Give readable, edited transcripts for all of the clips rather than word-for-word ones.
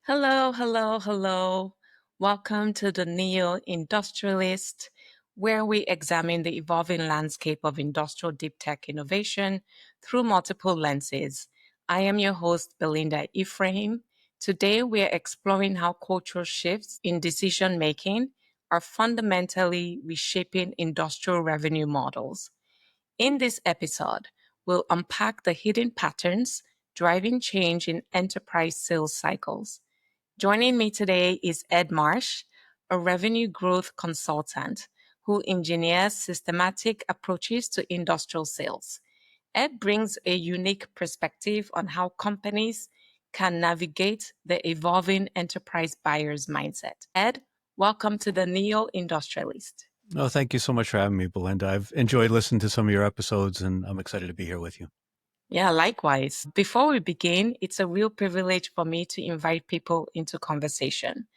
Hello, hello, hello. Welcome to the Neo Industrialist, where we examine the evolving landscape of industrial deep tech innovation through multiple lenses. I am your host, Belinda Ephraim. Today, we are exploring how cultural shifts in decision making are fundamentally reshaping industrial revenue models. In this episode, we'll unpack the hidden patterns driving change in enterprise sales cycles. Joining me today is Ed Marsh, a revenue growth consultant who engineers systematic approaches to industrial sales. Ed brings a unique perspective on how companies can navigate the evolving enterprise buyer's mindset. Ed, welcome to the Neo Industrialist. Oh, thank you so much for having me, Belinda. I've enjoyed listening to some of your episodes, and I'm excited to be here with you. Yeah, likewise. Before we begin, it's a real privilege for me to invite people into conversation.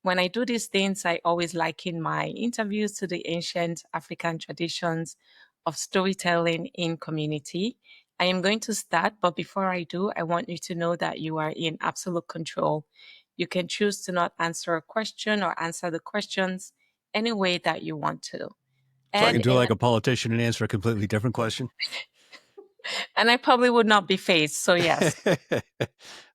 When I do these things, I always liken my interviews to the ancient African traditions of storytelling in community. I am going to start, but before I do, I want you to know that you are in absolute control. You can choose to not answer a question or answer the questions any way that you want to. So I Ed, can do like a politician and answer a completely different question. and I probably would not be phased, so yes.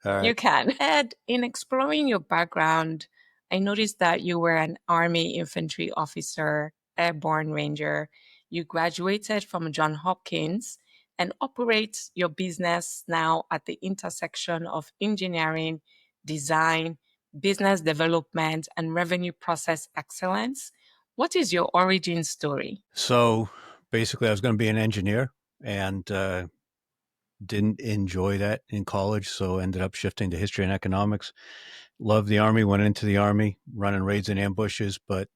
All You right. can. Ed, in exploring your background, I noticed that you were an Army infantry officer, airborne ranger. You graduated from Johns Hopkins and operate your business now at the intersection of engineering, design, business development, and revenue process excellence. What is your origin story? So basically, I was going to be an engineer and didn't enjoy that in college, so ended up shifting to history and economics. Loved the Army, went into the Army, running raids and ambushes, but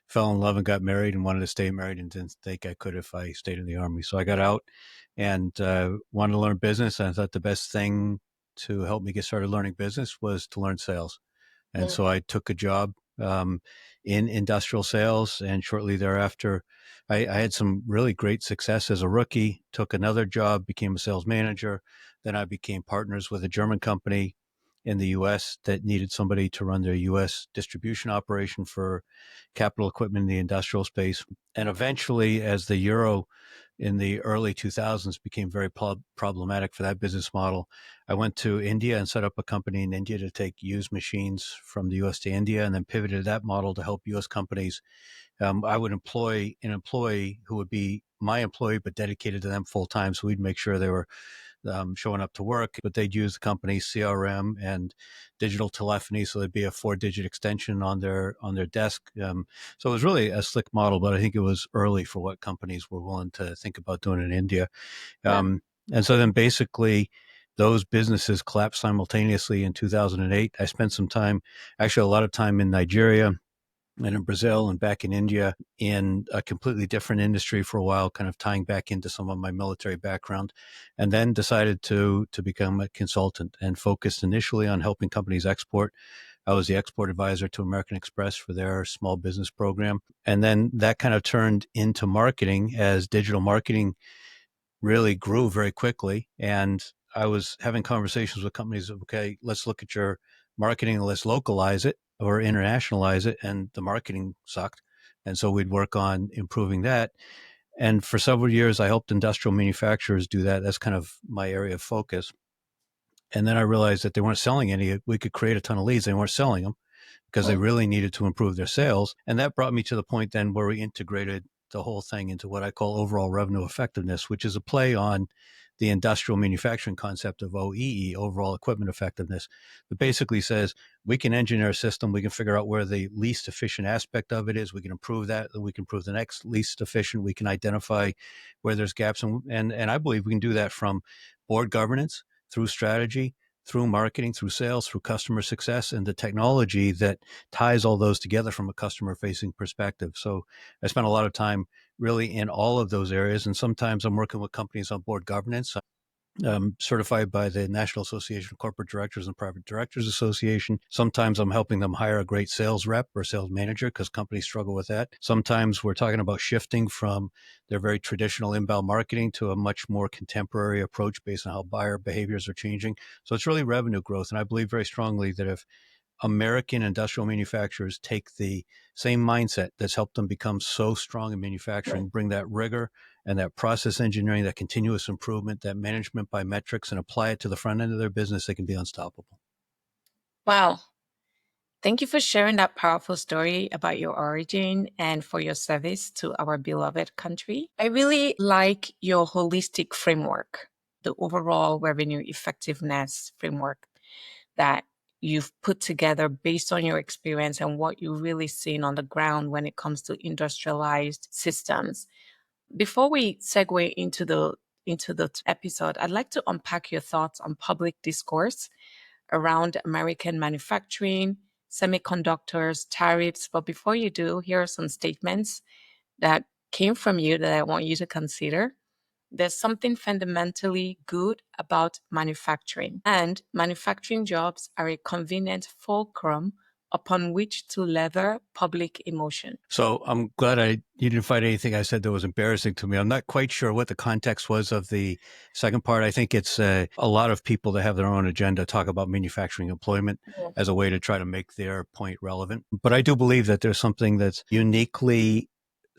fell in love and got married and wanted to stay married and didn't think I could if I stayed in the Army. So I got out and wanted to learn business. And I thought the best thing to help me get started learning business was to learn sales. And so I took a job in industrial sales. And shortly thereafter, I had some really great success as a rookie, took another job, became a sales manager. Then I became partners with a German company in the US that needed somebody to run their US distribution operation for capital equipment in the industrial space. And eventually, as the euro in the early 2000s became very problematic for that business model, I went to India and set up a company in India to take used machines from the US to India and then pivoted that model to help US companies. I would employ an employee who would be my employee, but dedicated to them full time. So we'd make sure they were showing up to work, but they'd use the company's CRM and digital telephony. So there'd be a 4-digit extension on their desk. So it was really a slick model, but I think it was early for what companies were willing to think about doing in India. Yeah. And so then basically those businesses collapsed simultaneously in 2008. I spent some time, actually a lot of time in Nigeria and in Brazil and back in India in a completely different industry for a while, kind of tying back into some of my military background, and then decided to become a consultant and focused initially on helping companies export. I was the export advisor to American Express for their small business program. And then that kind of turned into marketing as digital marketing really grew very quickly. And I was having conversations with companies of, okay, let's look at your marketing and let's localize it or internationalize it. And the marketing sucked. And so we'd work on improving that. And for several years, I helped industrial manufacturers do that. That's kind of my area of focus. And then I realized that they weren't selling any. We could create a ton of leads. They weren't selling them because they really needed to improve their sales. And that brought me to the point then where we integrated the whole thing into what I call overall revenue effectiveness, which is a play on the industrial manufacturing concept of OEE, overall equipment effectiveness, that basically says we can engineer a system, we can figure out where the least efficient aspect of it is, we can improve that, we can improve the next least efficient, we can identify where there's gaps. And I believe we can do that from board governance through strategy, through marketing, through sales, through customer success, and the technology that ties all those together from a customer facing perspective. So I spent a lot of time really in all of those areas. And sometimes I'm working with companies on board governance. Certified by the National Association of Corporate Directors and Private Directors Association. Sometimes I'm helping them hire a great sales rep or sales manager because companies struggle with that. Sometimes we're talking about shifting from their very traditional inbound marketing to a much more contemporary approach based on how buyer behaviors are changing. So it's really revenue growth. And I believe very strongly that if American industrial manufacturers take the same mindset that's helped them become so strong in manufacturing, bring that rigor and that process engineering, that continuous improvement, that management by metrics, and apply it to the front end of their business, they can be unstoppable. Wow. Thank you for sharing that powerful story about your origin and for your service to our beloved country. I really like your holistic framework, the overall revenue effectiveness framework that you've put together based on your experience and what you've really seen on the ground when it comes to industrialized systems. Before we segue into the episode, I'd like to unpack your thoughts on public discourse around American manufacturing, semiconductors, tariffs. But before you do, here are some statements that came from you that I want you to consider. There's something fundamentally good about manufacturing, and manufacturing jobs are a convenient fulcrum upon which to lever public emotion. So I'm glad you didn't find anything I said that was embarrassing to me. I'm not quite sure what the context was of the second part. I think it's a lot of people that have their own agenda talk about manufacturing employment Mm. as a way to try to make their point relevant. But I do believe that there's something that's uniquely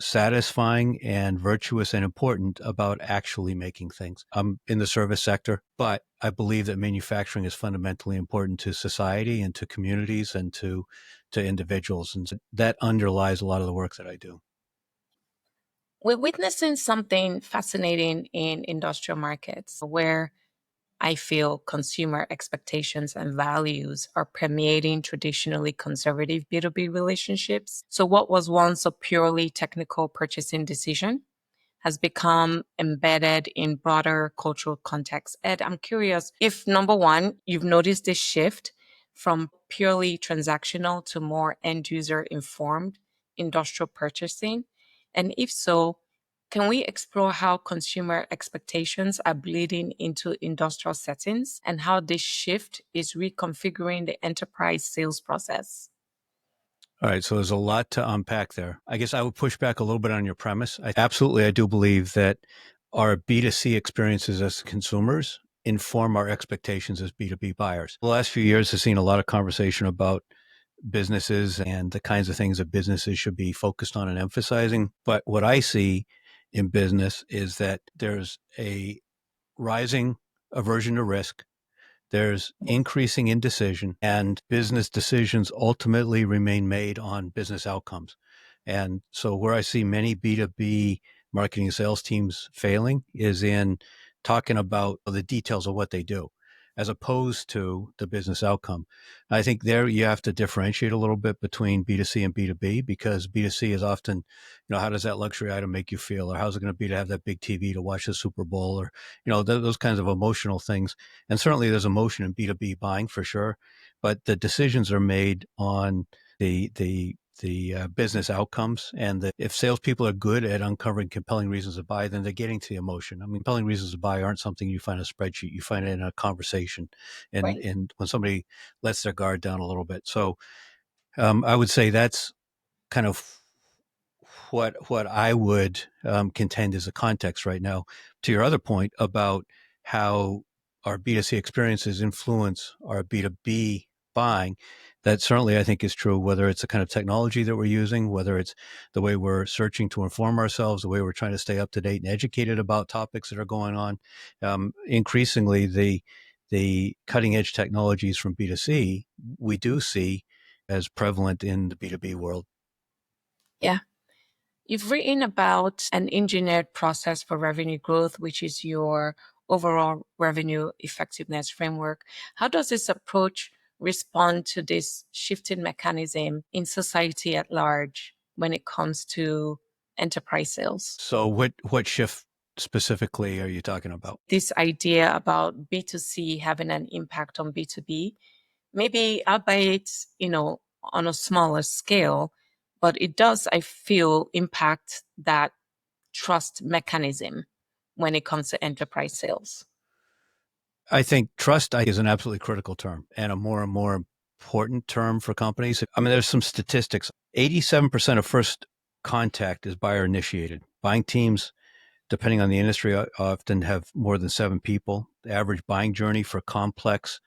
satisfying and virtuous and important about actually making things. I'm in the service sector, but I believe that manufacturing is fundamentally important to society and to communities and to individuals. And that underlies a lot of the work that I do. We're witnessing something fascinating in industrial markets where I feel consumer expectations and values are permeating traditionally conservative B2B relationships. So, what was once a purely technical purchasing decision has become embedded in broader cultural context. Ed, I'm curious if number one, you've noticed this shift from purely transactional to more end user informed industrial purchasing. And if so, can we explore how consumer expectations are bleeding into industrial settings and how this shift is reconfiguring the enterprise sales process? All right, so there's a lot to unpack there. I guess I would push back a little bit on your premise. I do believe that our B2C experiences as consumers inform our expectations as B2B buyers. The last few years has seen a lot of conversation about businesses and the kinds of things that businesses should be focused on and emphasizing. But what I see in business is that there's a rising aversion to risk. There's increasing indecision, and business decisions ultimately remain made on business outcomes. And so, where I see many B2B marketing and sales teams failing is in talking about the details of what they do as opposed to the business outcome. I think there you have to differentiate a little bit between B2C and B2B, because B2C is often, how does that luxury item make you feel? Or how's it going to be to have that big TV to watch the Super Bowl? Or, those kinds of emotional things. And certainly there's emotion in B2B buying for sure, but the decisions are made on the business outcomes. And if salespeople are good at uncovering compelling reasons to buy, then they're getting to the emotion. I mean, compelling reasons to buy aren't something you find in a spreadsheet. You find it in a conversation, and, Right. and when somebody lets their guard down a little bit. So I would say that's kind of what I would contend is the context right now. To your other point about how our B2C experiences influence our B2B buying, that certainly I think is true, whether it's the kind of technology that we're using, whether it's the way we're searching to inform ourselves, the way we're trying to stay up to date and educated about topics that are going on. Increasingly, the cutting edge technologies from B2C, we do see as prevalent in the B2B world. Yeah. You've written about an engineered process for revenue growth, which is your overall revenue effectiveness framework. How does this approach respond to this shifting mechanism in society at large when it comes to enterprise sales? So what shift specifically are you talking about? This idea about B2C having an impact on B2B, maybe albeit, on a smaller scale, but it does, I feel, impact that trust mechanism when it comes to enterprise sales. I think trust is an absolutely critical term and a more and more important term for companies. I mean, there's some statistics. 87% of first contact is buyer initiated. Buying teams, depending on the industry, often have more than 7 people. The average buying journey for complex,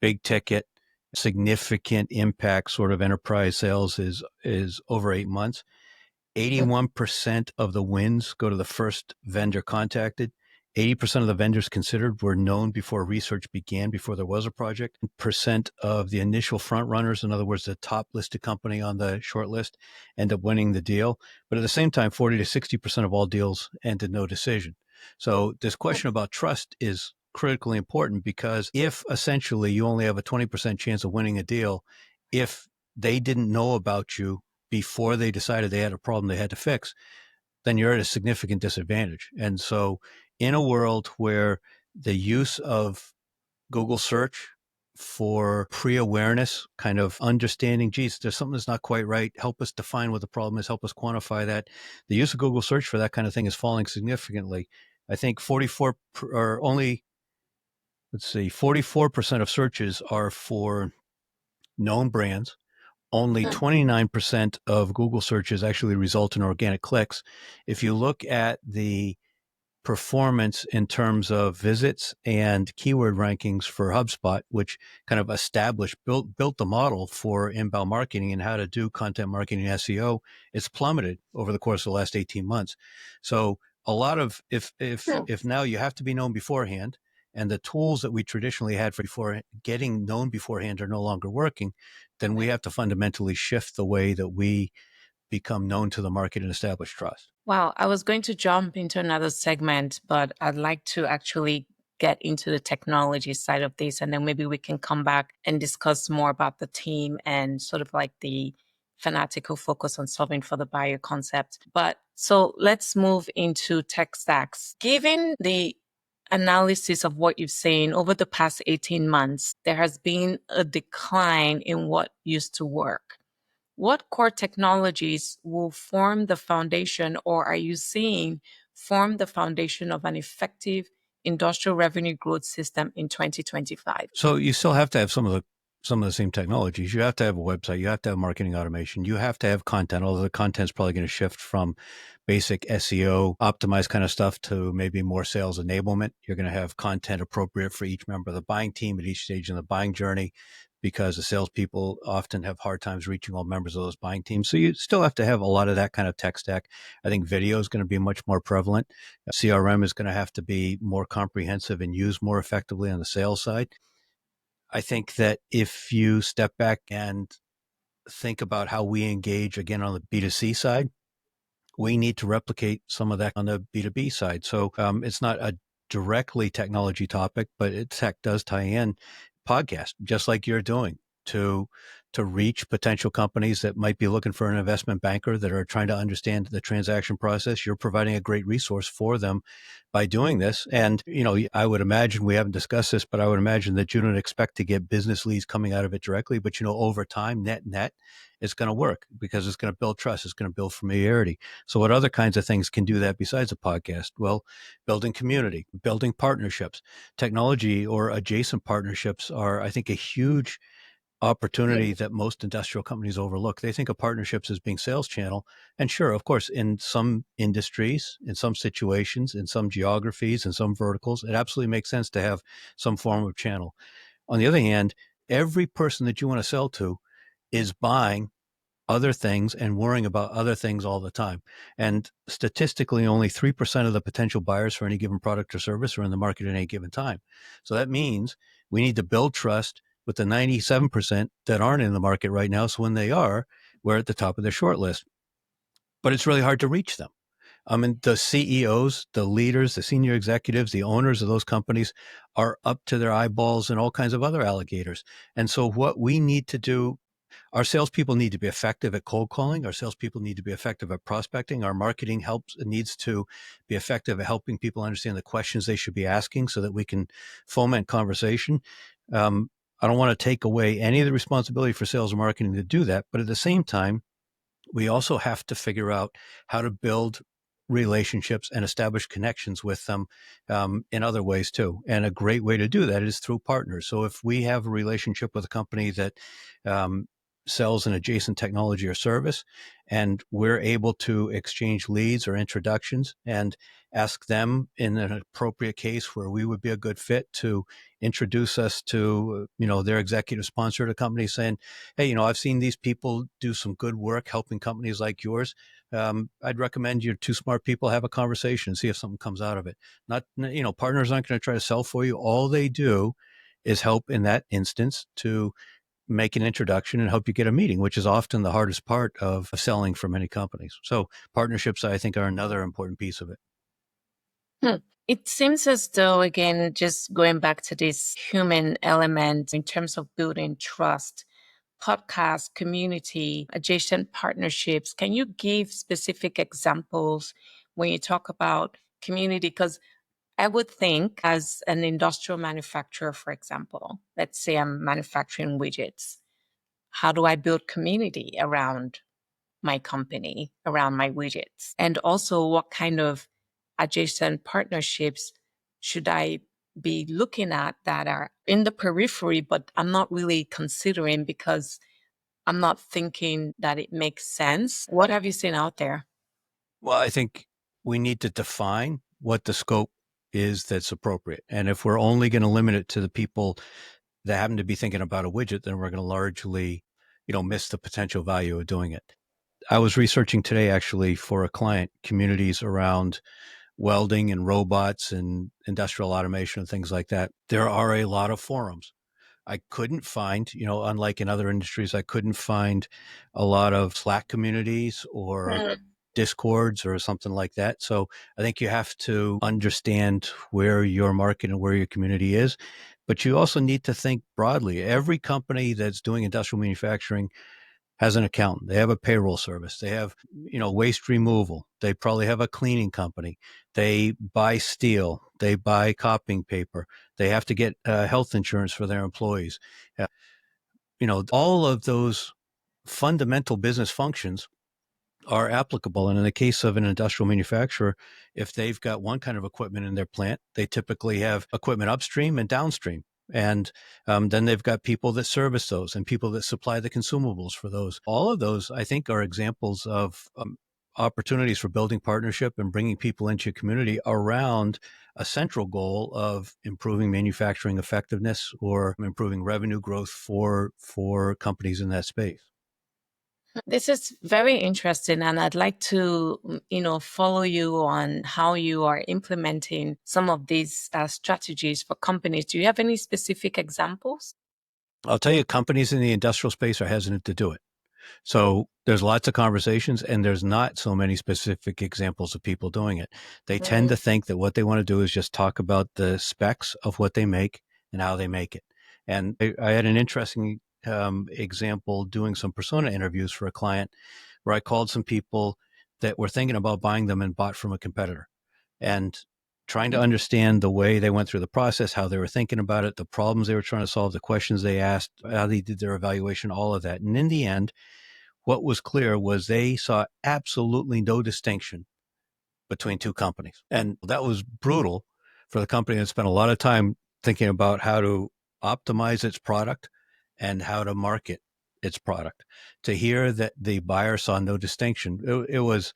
big ticket, significant impact sort of enterprise sales is over 8 months. 81% of the wins go to the first vendor contacted. 80% of the vendors considered were known before research began, before there was a project. Percent of the initial front runners, in other words, the top listed company on the short list, end up winning the deal. But at the same time, 40 to 60% of all deals ended no decision. So this question about trust is critically important, because if essentially you only have a 20% chance of winning a deal, if they didn't know about you before they decided they had a problem they had to fix, then you're at a significant disadvantage. And so in a world where the use of Google search for pre-awareness, kind of understanding, geez, there's something that's not quite right, help us define what the problem is, help us quantify that. The use of Google search for that kind of thing is falling significantly. I think 44 or only, let's see, 44% of searches are for known brands. Only 29% of Google searches actually result in organic clicks. If you look at the performance in terms of visits and keyword rankings for HubSpot, which kind of built the model for inbound marketing and how to do content marketing and SEO, it's plummeted over the course of the last 18 months. So a lot of, if now you have to be known beforehand, and the tools that we traditionally had for before getting known beforehand are no longer working, then we have to fundamentally shift the way that we become known to the market and establish trust. Wow, I was going to jump into another segment, but I'd like to actually get into the technology side of this. And then maybe we can come back and discuss more about the team and sort of like the fanatical focus on solving for the buyer concept. But so let's move into tech stacks. Given the analysis of what you've seen over the past 18 months, there has been a decline in what used to work. What core technologies will form the foundation, or are you seeing form the foundation of an effective industrial revenue growth system in 2025? So you still have to have some of the same technologies. You have to have a website. You have to have marketing automation. You have to have content, although the content's probably going to shift from basic SEO optimized kind of stuff to maybe more sales enablement. You're going to have content appropriate for each member of the buying team at each stage in the buying journey, because the salespeople often have hard times reaching all members of those buying teams. So you still have to have a lot of that kind of tech stack. I think video is going to be much more prevalent. CRM is going to have to be more comprehensive and used more effectively on the sales side. I think that if you step back and think about how we engage again on the B2C side, we need to replicate some of that on the B2B side. So it's not a directly technology topic, but tech does tie in podcast, just like you're doing, to reach potential companies that might be looking for an investment banker that are trying to understand the transaction process. You're providing a great resource for them by doing this. And, I would imagine, we haven't discussed this, but I would imagine that you don't expect to get business leads coming out of it directly. But, over time, net, it's going to work, because it's going to build trust. It's going to build familiarity. So what other kinds of things can do that besides a podcast? Well, building community, building partnerships, technology or adjacent partnerships are, I think, a huge opportunity that most industrial companies overlook. They think of partnerships as being sales channel. And sure, of course, in some industries, in some situations, in some geographies, in some verticals, it absolutely makes sense to have some form of channel. On the other hand, every person that you want to sell to is buying other things and worrying about other things all the time. And statistically, only 3% of the potential buyers for any given product or service are in the market at any given time. So that means we need to build trust with the 97% that aren't in the market right now. So when they are, we're at the top of their short list. But it's really hard to reach them. I mean, the CEOs, the leaders, the senior executives, the owners of those companies are up to their eyeballs in all kinds of other alligators. And so what we need to do, our salespeople need to be effective at cold calling. Our salespeople need to be effective at prospecting. Our marketing needs to be effective at helping people understand the questions they should be asking so that we can foment conversation. I don't want to take away any of the responsibility for sales and marketing to do that, but at the same time, we also have to figure out how to build relationships and establish connections with them in other ways too. And a great way to do that is through partners. So if we have a relationship with a company that sells an adjacent technology or service, and we're able to exchange leads or introductions and ask them in an appropriate case where we would be a good fit to introduce us to their executive sponsor at a company, saying, hey, I've seen these people do some good work helping companies like yours. I'd recommend you two smart people have a conversation and see if something comes out of it. Not, partners aren't going to try to sell for you. All they do is help in that instance to make an introduction and help you get a meeting, which is often the hardest part of selling for many companies. So partnerships, I think, are another important piece of it. Hmm. It seems as though, again, just going back to this human element in terms of building trust, podcast, community, adjacent partnerships. Can you give specific examples when you talk about community? Because I would think, as an industrial manufacturer, for example, let's say I'm manufacturing widgets, how do I build community around my company, around my widgets? And also, what kind of adjacent partnerships should I be looking at that are in the periphery, but I'm not really considering because I'm not thinking that it makes sense? What have you seen out there? Well, I think we need to define what the scope is that's appropriate. And if we're only going to limit it to the people that happen to be thinking about a widget, then we're going to largely, miss the potential value of doing it. I was researching today actually for a client communities around welding and robots and industrial automation and things like that. There are a lot of forums. I couldn't find, unlike in other industries, I couldn't find a lot of Slack communities or discords or something like that. So I think you have to understand where your market and where your community is. But you also need to think broadly. Every company that's doing industrial manufacturing has an accountant. They have a payroll service. They have, waste removal. They probably have a cleaning company. They buy steel. They buy copying paper. They have to get health insurance for their employees. All of those fundamental business functions are applicable. And in the case of an industrial manufacturer, if they've got one kind of equipment in their plant, they typically have equipment upstream and downstream. And then they've got people that service those and people that supply the consumables for those. All of those, I think, are examples of opportunities for building partnership and bringing people into your community around a central goal of improving manufacturing effectiveness or improving revenue growth for companies in that space. This is very interesting, and I'd like to, follow you on how you are implementing some of these strategies for companies. Do you have any specific examples? I'll tell you, companies in the industrial space are hesitant to do it. So there's lots of conversations and there's not so many specific examples of people doing it. They tend to think that what they want to do is just talk about the specs of what they make and how they make it. And I had an interesting example doing some persona interviews for a client where I called some people that were thinking about buying them and bought from a competitor and trying to understand the way they went through the process, how they were thinking about it, the problems they were trying to solve, the questions they asked, how they did their evaluation, all of that. And in the end, what was clear was they saw absolutely no distinction between two companies. And that was brutal for the company that spent a lot of time thinking about how to optimize its product and how to market its product. To hear that the buyer saw no distinction, it was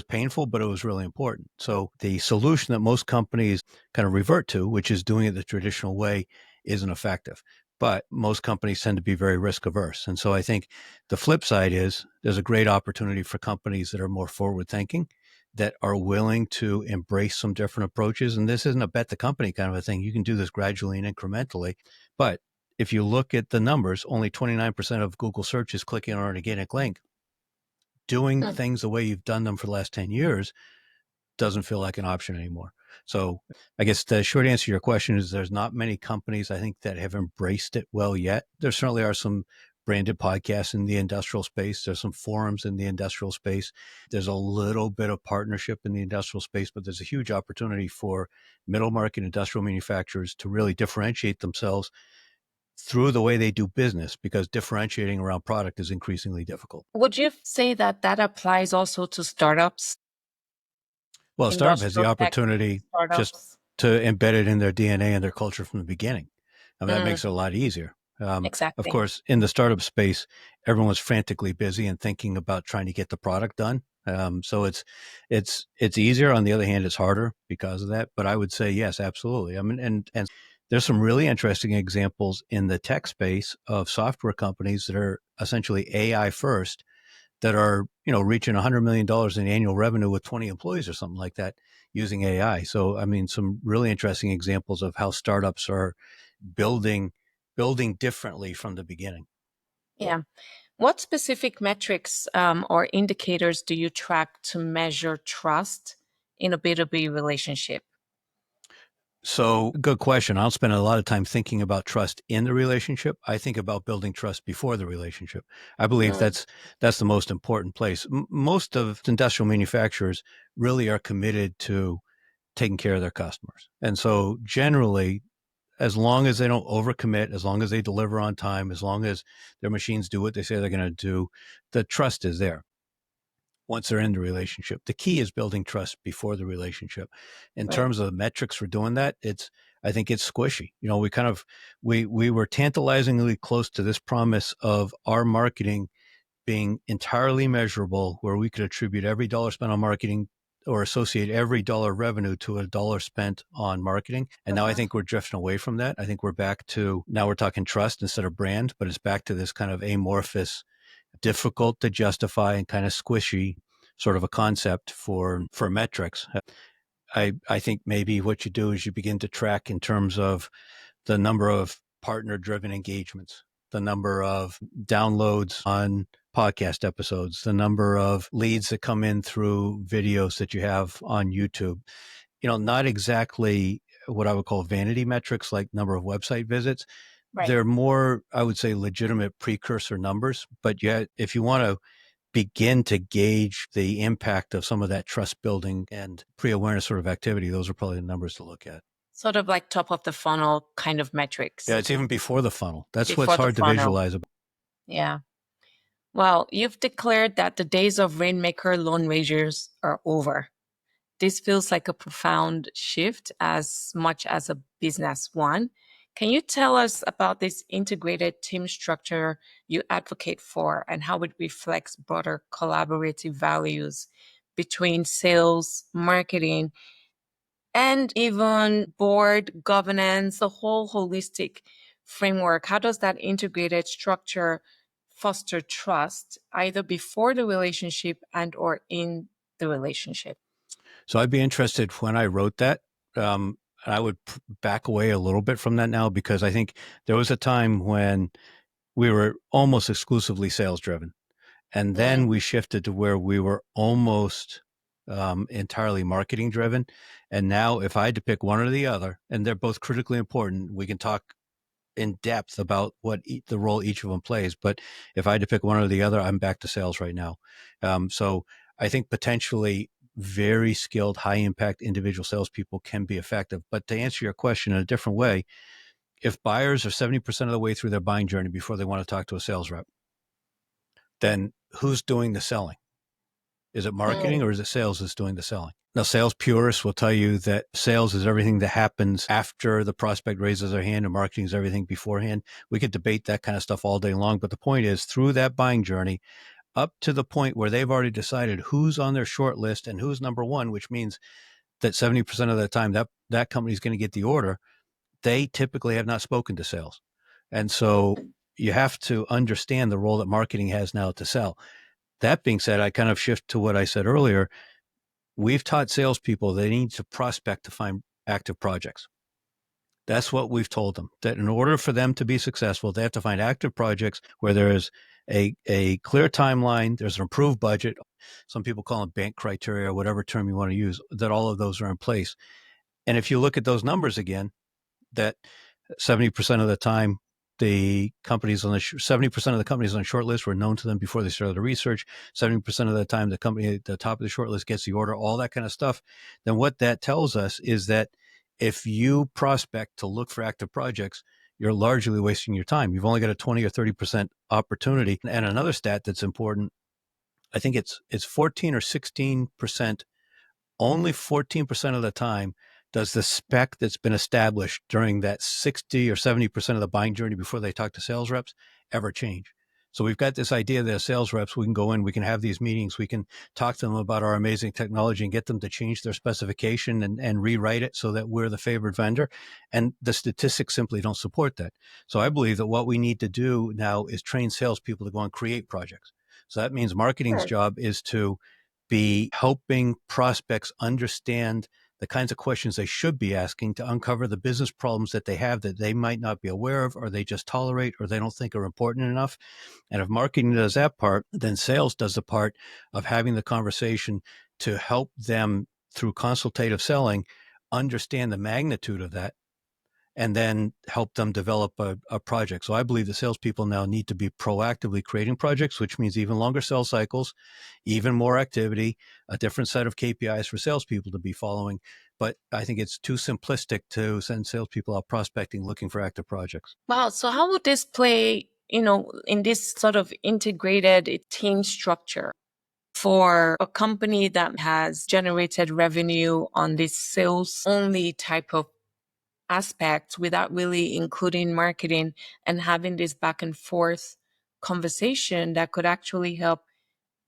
painful, but it was really important. So the solution that most companies kind of revert to, which is doing it the traditional way, isn't effective. But most companies tend to be very risk averse. And so I think the flip side is there's a great opportunity for companies that are more forward thinking, that are willing to embrace some different approaches. And this isn't a bet the company kind of a thing. You can do this gradually and incrementally. But if you look at the numbers, only 29% of Google search is clicking on an organic link. Doing things the way you've done them for the last 10 years doesn't feel like an option anymore. So I guess the short answer to your question is there's not many companies, I think, that have embraced it well yet. There certainly are some branded podcasts in the industrial space. There's some forums in the industrial space. There's a little bit of partnership in the industrial space, but there's a huge opportunity for middle market industrial manufacturers to really differentiate themselves through the way they do business, because differentiating around product is increasingly difficult. Would you say that that applies also to startups, Well, a startup has the industrial tech opportunity just startups? to embed it in their DNA and their culture from the beginning. I mean, that Mm. makes it a lot easier. Of Exactly. course, in the startup space, everyone's frantically busy and thinking about trying to get the product done. So it's easier. On the other hand, it's harder because of that. But I would say yes, absolutely. I mean, and there's some really interesting examples in the tech space of software companies that are essentially AI first, that are reaching $100 million in annual revenue with 20 employees or something like that using AI. So I mean, some really interesting examples of how startups are building building differently from the beginning. Yeah. What specific metrics or indicators do you track to measure trust in a B2B relationship? So, good question. I'll spend a lot of time thinking about trust in the relationship. I think about building trust before the relationship. I believe Mm, that's the most important place. Most of industrial manufacturers really are committed to taking care of their customers. And so generally, as long as they don't overcommit, as long as they deliver on time, as long as their machines do what they say they're going to do, the trust is there once they're in the relationship. The key is building trust before the relationship. In right. terms of the metrics for doing that, I think it's squishy. We kind of we were tantalizingly close to this promise of our marketing being entirely measurable, where we could attribute every dollar spent on marketing or associate every dollar revenue to a dollar spent on marketing. And now I Uh-huh. think we're drifting away from that. I think we're back to, now we're talking trust instead of brand, but it's back to this kind of amorphous, difficult to justify and kind of squishy sort of a concept for metrics. I think maybe what you do is you begin to track in terms of the number of partner driven engagements, the number of downloads on podcast episodes, the number of leads that come in through videos that you have on YouTube. Not exactly what I would call vanity metrics like number of website visits. Right. They're more, I would say, legitimate precursor numbers. But yet, if you want to begin to gauge the impact of some of that trust building and pre awareness sort of activity, those are probably the numbers to look at. Sort of like top of the funnel kind of Yeah, metrics it's even before the funnel. That's what's before the hard to funnel. visualize. Yeah. Well, you've declared that the days of rainmaker loan raisers are over. This feels like a profound shift as much as a business one. Can you tell us about this integrated team structure you advocate for and how it reflects broader collaborative values between sales, marketing, and even board governance, the whole holistic framework? How does that integrated structure foster trust either before the relationship and or in the relationship? So I'd be interested when I wrote that. I would back away a little bit from that now, because I think there was a time when we were almost exclusively sales driven. And then Mm, we shifted to where we were almost entirely marketing driven. And now, if I had to pick one or the other, and they're both critically important, we can talk in depth about what the role each of them plays. But if I had to pick one or the other, I'm back to sales right now. So I think potentially very skilled, high impact individual salespeople can be effective. But to answer your question in a different way, if buyers are 70% of the way through their buying journey before they want to talk to a sales rep, then who's doing the selling? Is it marketing mm. or is it sales that's doing the selling? Now, sales purists will tell you that sales is everything that happens after the prospect raises their hand, and marketing is everything beforehand. We could debate that kind of stuff all day long. But the point is, through that buying journey, up to the point where they've already decided who's on their short list and who's number one, which means that 70% of the time that company is going to get the order, they typically have not spoken to sales. And so you have to understand the role that marketing has now to sell. That being said, I kind of shift to what I said earlier. We've taught salespeople they need to prospect to find active projects. That's what we've told them, that in order for them to be successful, they have to find active projects where there is a clear timeline, there's an approved budget. Some people call them bank criteria, or whatever term you want to use, that all of those are in place. And if you look at those numbers again, that 70% of the time, the companies on the 70% of the companies on the short list were known to them before they started the research. 70% of the time, the company at the top of the short list gets the order, all that kind of stuff. Then what that tells us is that if you prospect to look for active projects, you're largely wasting your time. You've only got a 20 or 30% opportunity. And another stat that's important, I think it's 14 or 16%, only 14% of the time Does the spec that's been established during that 60 or 70% of the buying journey before they talk to sales reps ever change? So we've got this idea that as sales reps, we can go in, we can have these meetings, we can talk to them about our amazing technology and get them to change their specification and rewrite it so that we're the favored vendor. And the statistics simply don't support that. So I believe that what we need to do now is train salespeople to go and create projects. So that means marketing's Sure. job is to be helping prospects understand the kinds of questions they should be asking to uncover the business problems that they have that they might not be aware of, or they just tolerate, or they don't think are important enough. And if marketing does that part, then sales does the part of having the conversation to help them through consultative selling understand the magnitude of that and then help them develop a project. So I believe the salespeople now need to be proactively creating projects, which means even longer sales cycles, even more activity, a different set of KPIs for salespeople to be following. But I think it's too simplistic to send salespeople out prospecting looking for active projects. Wow. So how would this play, in this sort of integrated team structure for a company that has generated revenue on this sales only type of aspect without really including marketing and having this back and forth conversation that could actually help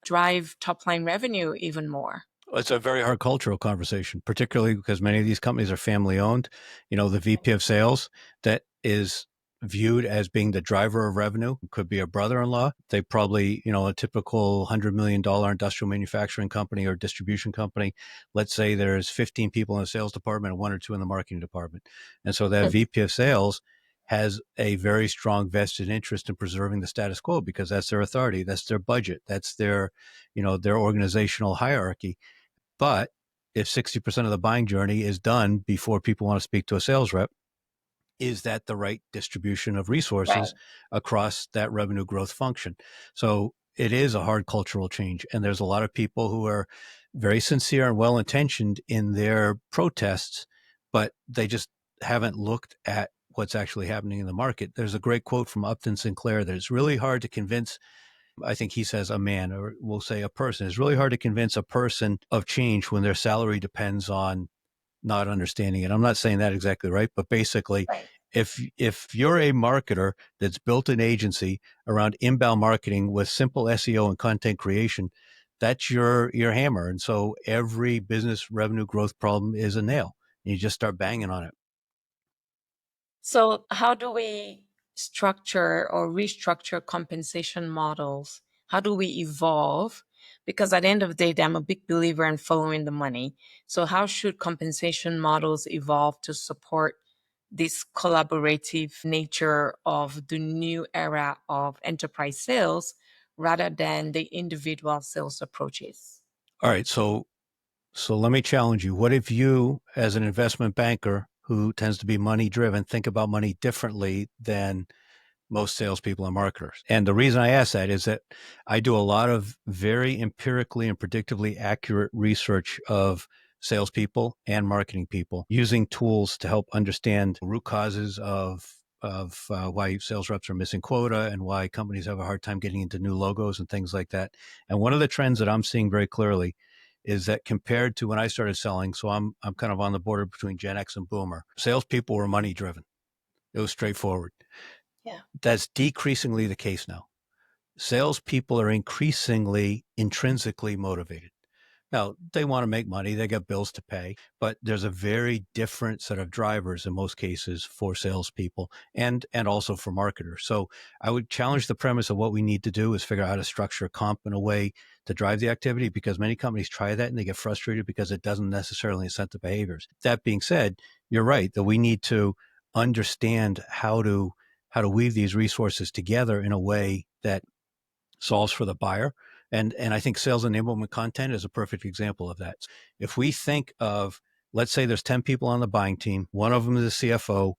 drive top line revenue even more? It's a very hard cultural conversation, particularly because many of these companies are family owned. The VP of sales that is viewed as being the driver of revenue could be a brother-in-law. They probably, a typical $100 million industrial manufacturing company or distribution company. Let's say there's 15 people in the sales department and one or two in the marketing department. And so that VP of sales has a very strong vested interest in preserving the status quo because that's their authority, that's their budget, that's their organizational hierarchy. But if 60% of the buying journey is done before people want to speak to a sales rep, is that the right distribution of resources across that revenue growth function? So it is a hard cultural change. And there's a lot of people who are very sincere and well intentioned in their protests, but they just haven't looked at what's actually happening in the market. There's a great quote from Upton Sinclair that it's really hard to convince, I think he says a man, or we'll say a person. It's really hard to convince a person of change when their salary depends on not understanding it. I'm not saying that exactly right, but basically, if you're a marketer that's built an agency around inbound marketing with simple SEO and content creation, that's your hammer. And so every business revenue growth problem is a nail. And you just start banging on it. So, how do we structure or restructure compensation models? How do we evolve? Because at the end of the day, I'm a big believer in following the money. So, how should compensation models evolve to support this collaborative nature of the new era of enterprise sales rather than the individual sales approaches? All right. So let me challenge you. What if you, as an investment banker who tends to be money driven, think about money differently than most salespeople and marketers? And the reason I ask that is that I do a lot of very empirically and predictively accurate research of salespeople and marketing people using tools to help understand root causes of why sales reps are missing quota and why companies have a hard time getting into new logos and things like that. And one of the trends that I'm seeing very clearly is that compared to when I started selling, so I'm kind of on the border between Gen X and Boomer, salespeople were money driven. It was straightforward. Yeah. That's decreasingly the case now. Salespeople are increasingly intrinsically motivated. Now, they want to make money, they got bills to pay, but there's a very different set of drivers in most cases for salespeople and also for marketers. So I would challenge the premise of what we need to do is figure out how to structure comp in a way to drive the activity, because many companies try that and they get frustrated because it doesn't necessarily incent the behaviors. That being said, you're right that we need to understand how to weave these resources together in a way that solves for the buyer. And I think sales enablement content is a perfect example of that. If we think of, let's say there's 10 people on the buying team, one of them is a CFO,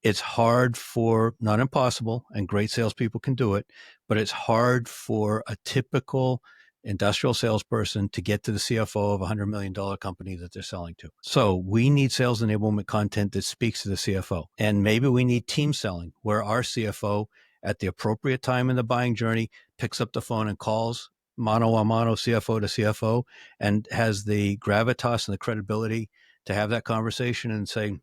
it's hard for, not impossible, and great salespeople can do it, but it's hard for a typical industrial salesperson to get to the CFO of a $100 million company that they're selling to. So we need sales enablement content that speaks to the CFO. And maybe we need team selling where our CFO at the appropriate time in the buying journey picks up the phone and calls mano a mano, CFO to CFO, and has the gravitas and the credibility to have that conversation and say,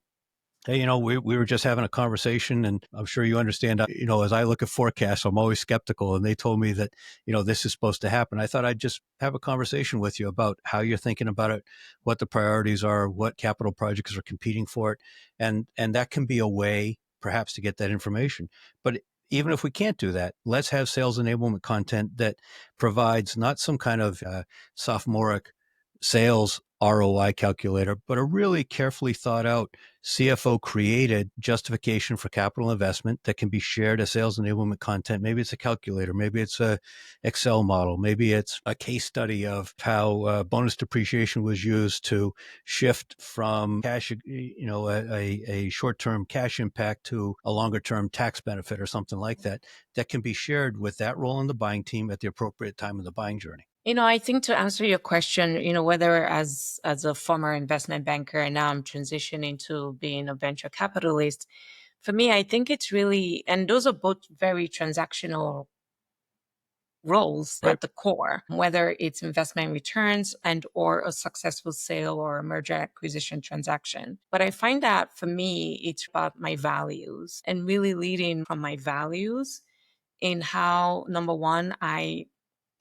hey, we were just having a conversation, and I'm sure you understand, as I look at forecasts, I'm always skeptical. And they told me that, this is supposed to happen. I thought I'd just have a conversation with you about how you're thinking about it, what the priorities are, what capital projects are competing for it. And that can be a way perhaps to get that information. But even if we can't do that, let's have sales enablement content that provides not some kind of sophomoric sales ROI calculator, but a really carefully thought out CFO created justification for capital investment that can be shared as sales enablement content. Maybe it's a calculator, maybe it's a Excel model, maybe it's a case study of how bonus depreciation was used to shift from cash, a short-term cash impact to a longer-term tax benefit or something like that, that can be shared with that role in the buying team at the appropriate time in the buying journey. I think to answer your question, whether as a former investment banker and now I'm transitioning to being a venture capitalist, for me, I think it's really, and those are both very transactional roles Right. at the core, whether it's investment returns and or a successful sale or a merger acquisition transaction. But I find that for me, it's about my values and really leading from my values in how, number one, I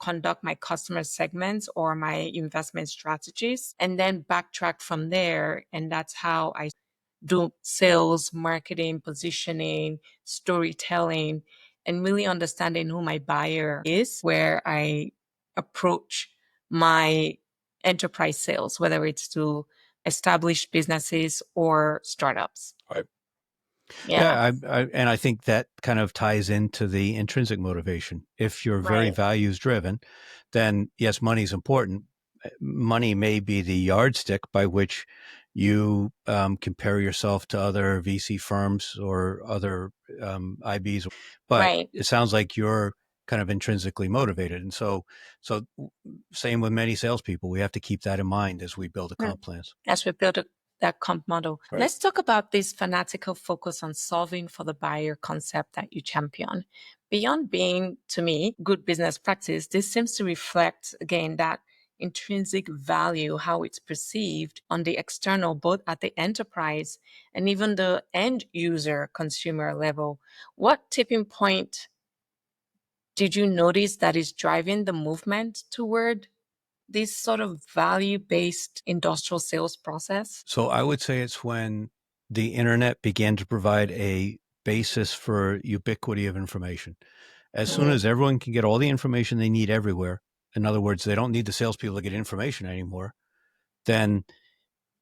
conduct my customer segments or my investment strategies, and then backtrack from there. And that's how I do sales, marketing, positioning, storytelling, and really understanding who my buyer is, where I approach my enterprise sales, whether it's to established businesses or startups. Right. Yeah. Yeah, and I think that kind of ties into the intrinsic motivation. If you're very Right. values driven, then yes, money is important. Money may be the yardstick by which you compare yourself to other VC firms or other IBs, but Right. it sounds like you're kind of intrinsically motivated, and so same with many salespeople. We have to keep that in mind as we build the comp plans. As we build that comp model. Right. Let's talk about this fanatical focus on solving for the buyer concept that you champion. Beyond being, to me, good business practice, this seems to reflect, again, that intrinsic value, how it's perceived on the external, both at the enterprise and even the end user consumer level. What tipping point did you notice that is driving the movement toward this sort of value based industrial sales process? So I would say it's when the internet began to provide a basis for ubiquity of information. As soon Mm, as everyone can get all the information they need everywhere, in other words, they don't need the salespeople to get information anymore, then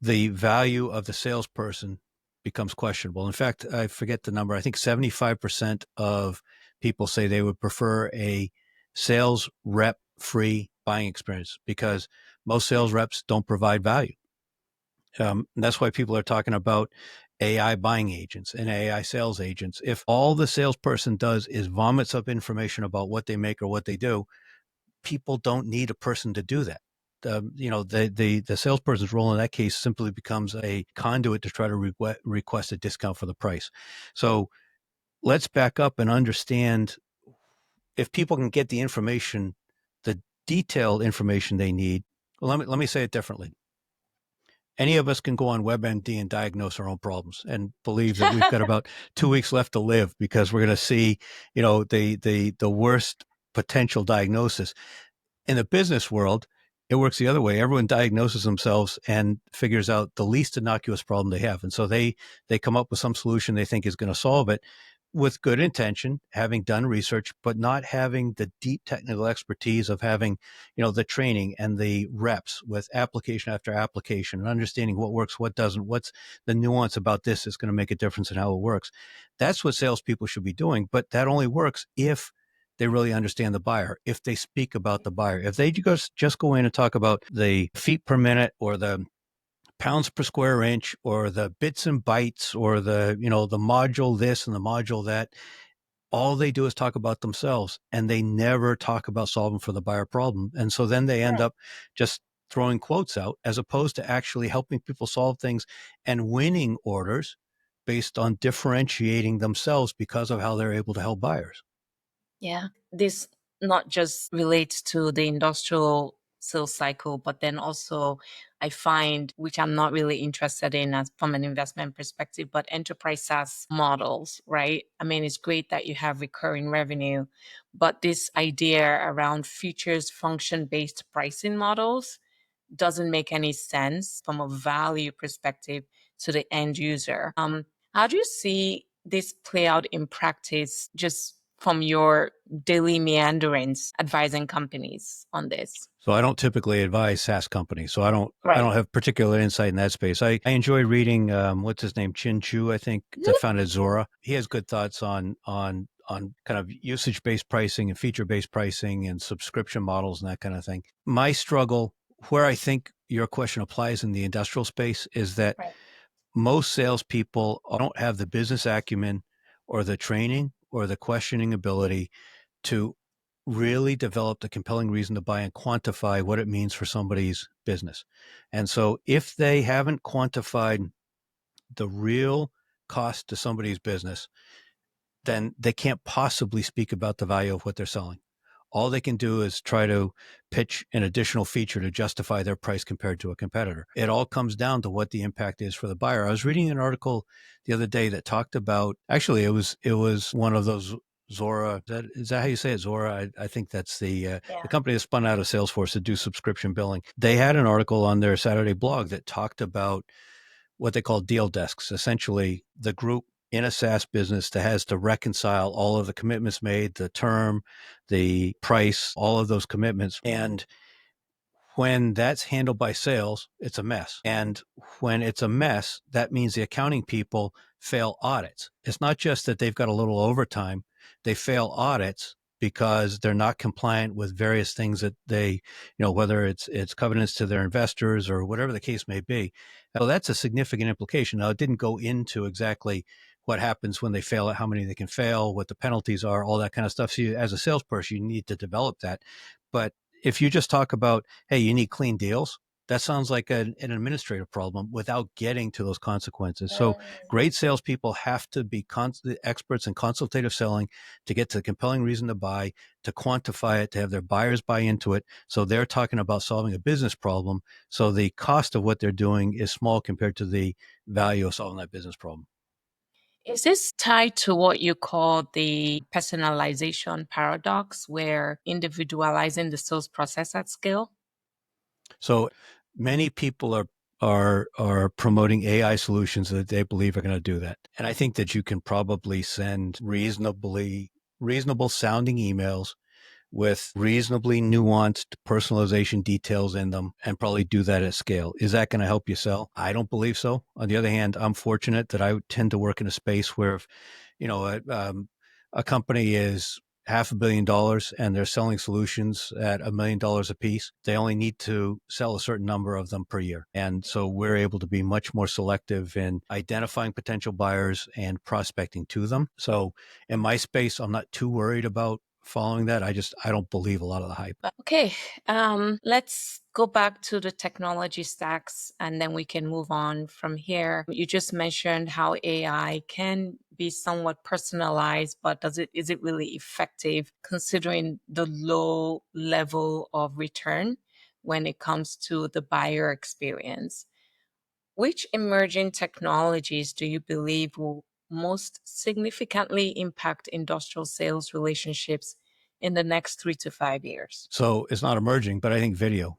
the value of the salesperson becomes questionable. In fact, I forget the number. I think 75% of people say they would prefer a sales rep free buying experience because most sales reps don't provide value. That's why people are talking about AI buying agents and AI sales agents. If all the salesperson does is vomits up information about what they make or what they do, people don't need a person to do that. The salesperson's role in that case simply becomes a conduit to try to request a discount for the price. So let's back up and understand if people can get the information, the detailed information they need. Well, let me say it differently. Any of us can go on WebMD and diagnose our own problems and believe that we've got about 2 weeks left to live because we're going to see, the worst potential diagnosis. In the business world, it works the other way. Everyone diagnoses themselves and figures out the least innocuous problem they have. And so they come up with some solution they think is going to solve it with good intention, having done research, but not having the deep technical expertise of having, the training and the reps with application after application and understanding what works, what doesn't, what's the nuance about this that's going to make a difference in how it works. That's what salespeople should be doing. But that only works if they really understand the buyer, if they speak about the buyer. If they just go in and talk about the feet per minute or the pounds per square inch or the bits and bytes or the module this and the module that, all they do is talk about themselves and they never talk about solving for the buyer problem. And so then they end up just throwing quotes out as opposed to actually helping people solve things and winning orders based on differentiating themselves because of how they're able to help buyers. Yeah. This not just relates to the industrial sales cycle, but then also I find, which I'm not really interested in as from an investment perspective, but enterprise SaaS models, right? I mean, it's great that you have recurring revenue, but this idea around futures function based pricing models doesn't make any sense from a value perspective to the end user. How do you see this play out in practice, just from your daily meanderings advising companies on this? So I don't typically advise SaaS companies. So I Right. don't have particular insight in that space. I enjoy reading what's his name, Chin Chu, I think, that founded Zora. He has good thoughts on kind of usage based pricing and feature based pricing and subscription models and that kind of thing. My struggle, where I think your question applies in the industrial space, is that Right. most salespeople don't have the business acumen or the training or the questioning ability to really develop the compelling reason to buy and quantify what it means for somebody's business. And so if they haven't quantified the real cost to somebody's business, then they can't possibly speak about the value of what they're selling. All they can do is try to pitch an additional feature to justify their price compared to a competitor. It all comes down to what the impact is for the buyer. I was reading an article the other day that talked about, actually it was one of those Zora. Is that how you say it? Zora. I think that's the Yeah. company that spun out of Salesforce to do subscription billing. They had an article on their Saturday blog that talked about what they call deal desks, essentially the group in a SaaS business that has to reconcile all of the commitments made, the term, the price, all of those commitments. And when that's handled by sales, it's a mess. And when it's a mess, that means the accounting people fail audits. It's not just that they've got a little overtime, they fail audits because they're not compliant with various things that whether it's covenants to their investors or whatever the case may be. So that's a significant implication. Now, it didn't go into exactly what happens when they fail, how many they can fail, what the penalties are, all that kind of stuff. So as a salesperson, you need to develop that. But if you just talk about, hey, you need clean deals, that sounds like an administrative problem without getting to those consequences. So great salespeople have to be experts in consultative selling to get to the compelling reason to buy, to quantify it, to have their buyers buy into it. So they're talking about solving a business problem. So the cost of what they're doing is small compared to the value of solving that business problem. Is this tied to what you call the personalization paradox, where individualizing the sales process at scale? So many people are promoting AI solutions that they believe are going to do that. And I think that you can probably send reasonable sounding emails with reasonably nuanced personalization details in them and probably do that at scale. Is that going to help you sell? I don't believe so. On the other hand, I'm fortunate that I tend to work in a space where if, you know, a company is $500 million and they're selling solutions at $1 million a piece, they only need to sell a certain number of them per year. And so we're able to be much more selective in identifying potential buyers and prospecting to them. So in my space, I'm not too worried about following that. I don't believe a lot of the hype. Okay, let's go back to the technology stacks and then we can move on from here. You just mentioned how AI can be somewhat personalized, but is it really effective considering the low level of return when it comes to the buyer experience? Which emerging technologies do you believe will most significantly impact industrial sales relationships in the next 3 to 5 years? So it's not emerging, but I think video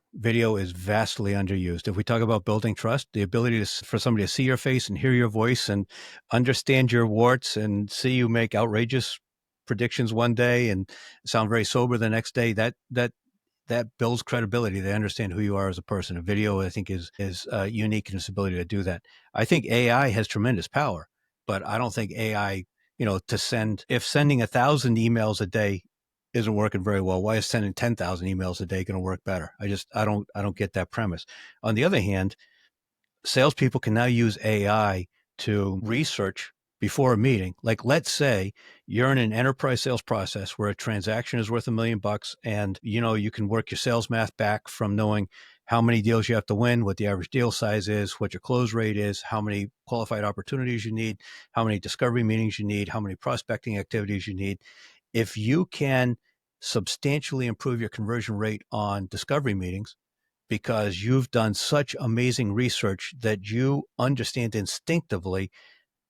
is vastly underused. If we talk about building trust, the ability for somebody to see your face and hear your voice and understand your warts and see you make outrageous predictions one day and sound very sober the next day, that builds credibility. They understand who you are as a person. A video, I think, is unique in its ability to do that. I think AI has tremendous power, but I don't think AI, to send if sending 1,000 emails a day isn't working very well, why is sending 10,000 emails a day going to work better? I don't get that premise. On the other hand, salespeople can now use AI to research before a meeting. Like, let's say you're in an enterprise sales process where a transaction is worth $1 million and you can work your sales math back from knowing how many deals you have to win, what the average deal size is, what your close rate is, how many qualified opportunities you need, how many discovery meetings you need, how many prospecting activities you need. If you can substantially improve your conversion rate on discovery meetings, because you've done such amazing research that you understand instinctively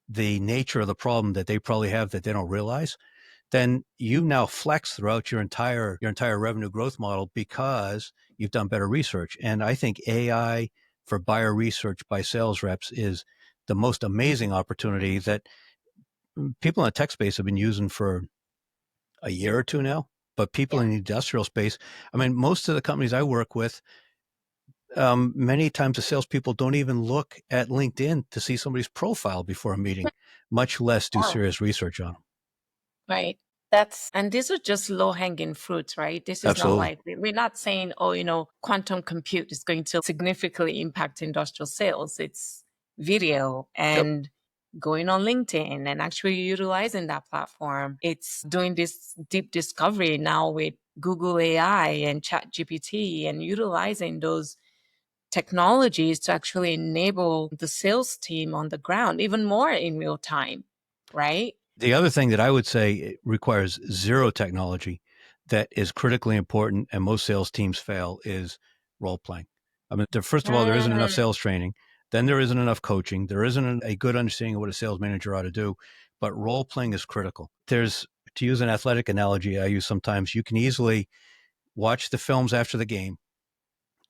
the nature of the problem that they probably have that they don't realize, then you now flex throughout your entire revenue growth model because you've done better research. And I think AI for buyer research by sales reps is the most amazing opportunity that people in the tech space have been using for a year or two now. But people Yeah. in the industrial space, I mean, most of the companies I work with, many times the salespeople don't even look at LinkedIn to see somebody's profile before a meeting, much less do Wow. serious research on them. Right. And these are just low hanging fruits, right? This is not Absolutely. like, we're not saying, oh, quantum compute is going to significantly impact industrial sales. It's video Yep. and going on LinkedIn and actually utilizing that platform. It's doing this deep discovery now with Google AI and Chat GPT and utilizing those technologies to actually enable the sales team on the ground even more in real time, right? The other thing that I would say it requires zero technology that is critically important and most sales teams fail is role playing. I mean, first of all, there isn't enough Mm, sales training. Then there isn't enough coaching. There isn't a good understanding of what a sales manager ought to do. But role playing is critical. To use an athletic analogy I use sometimes, you can easily watch the films after the game,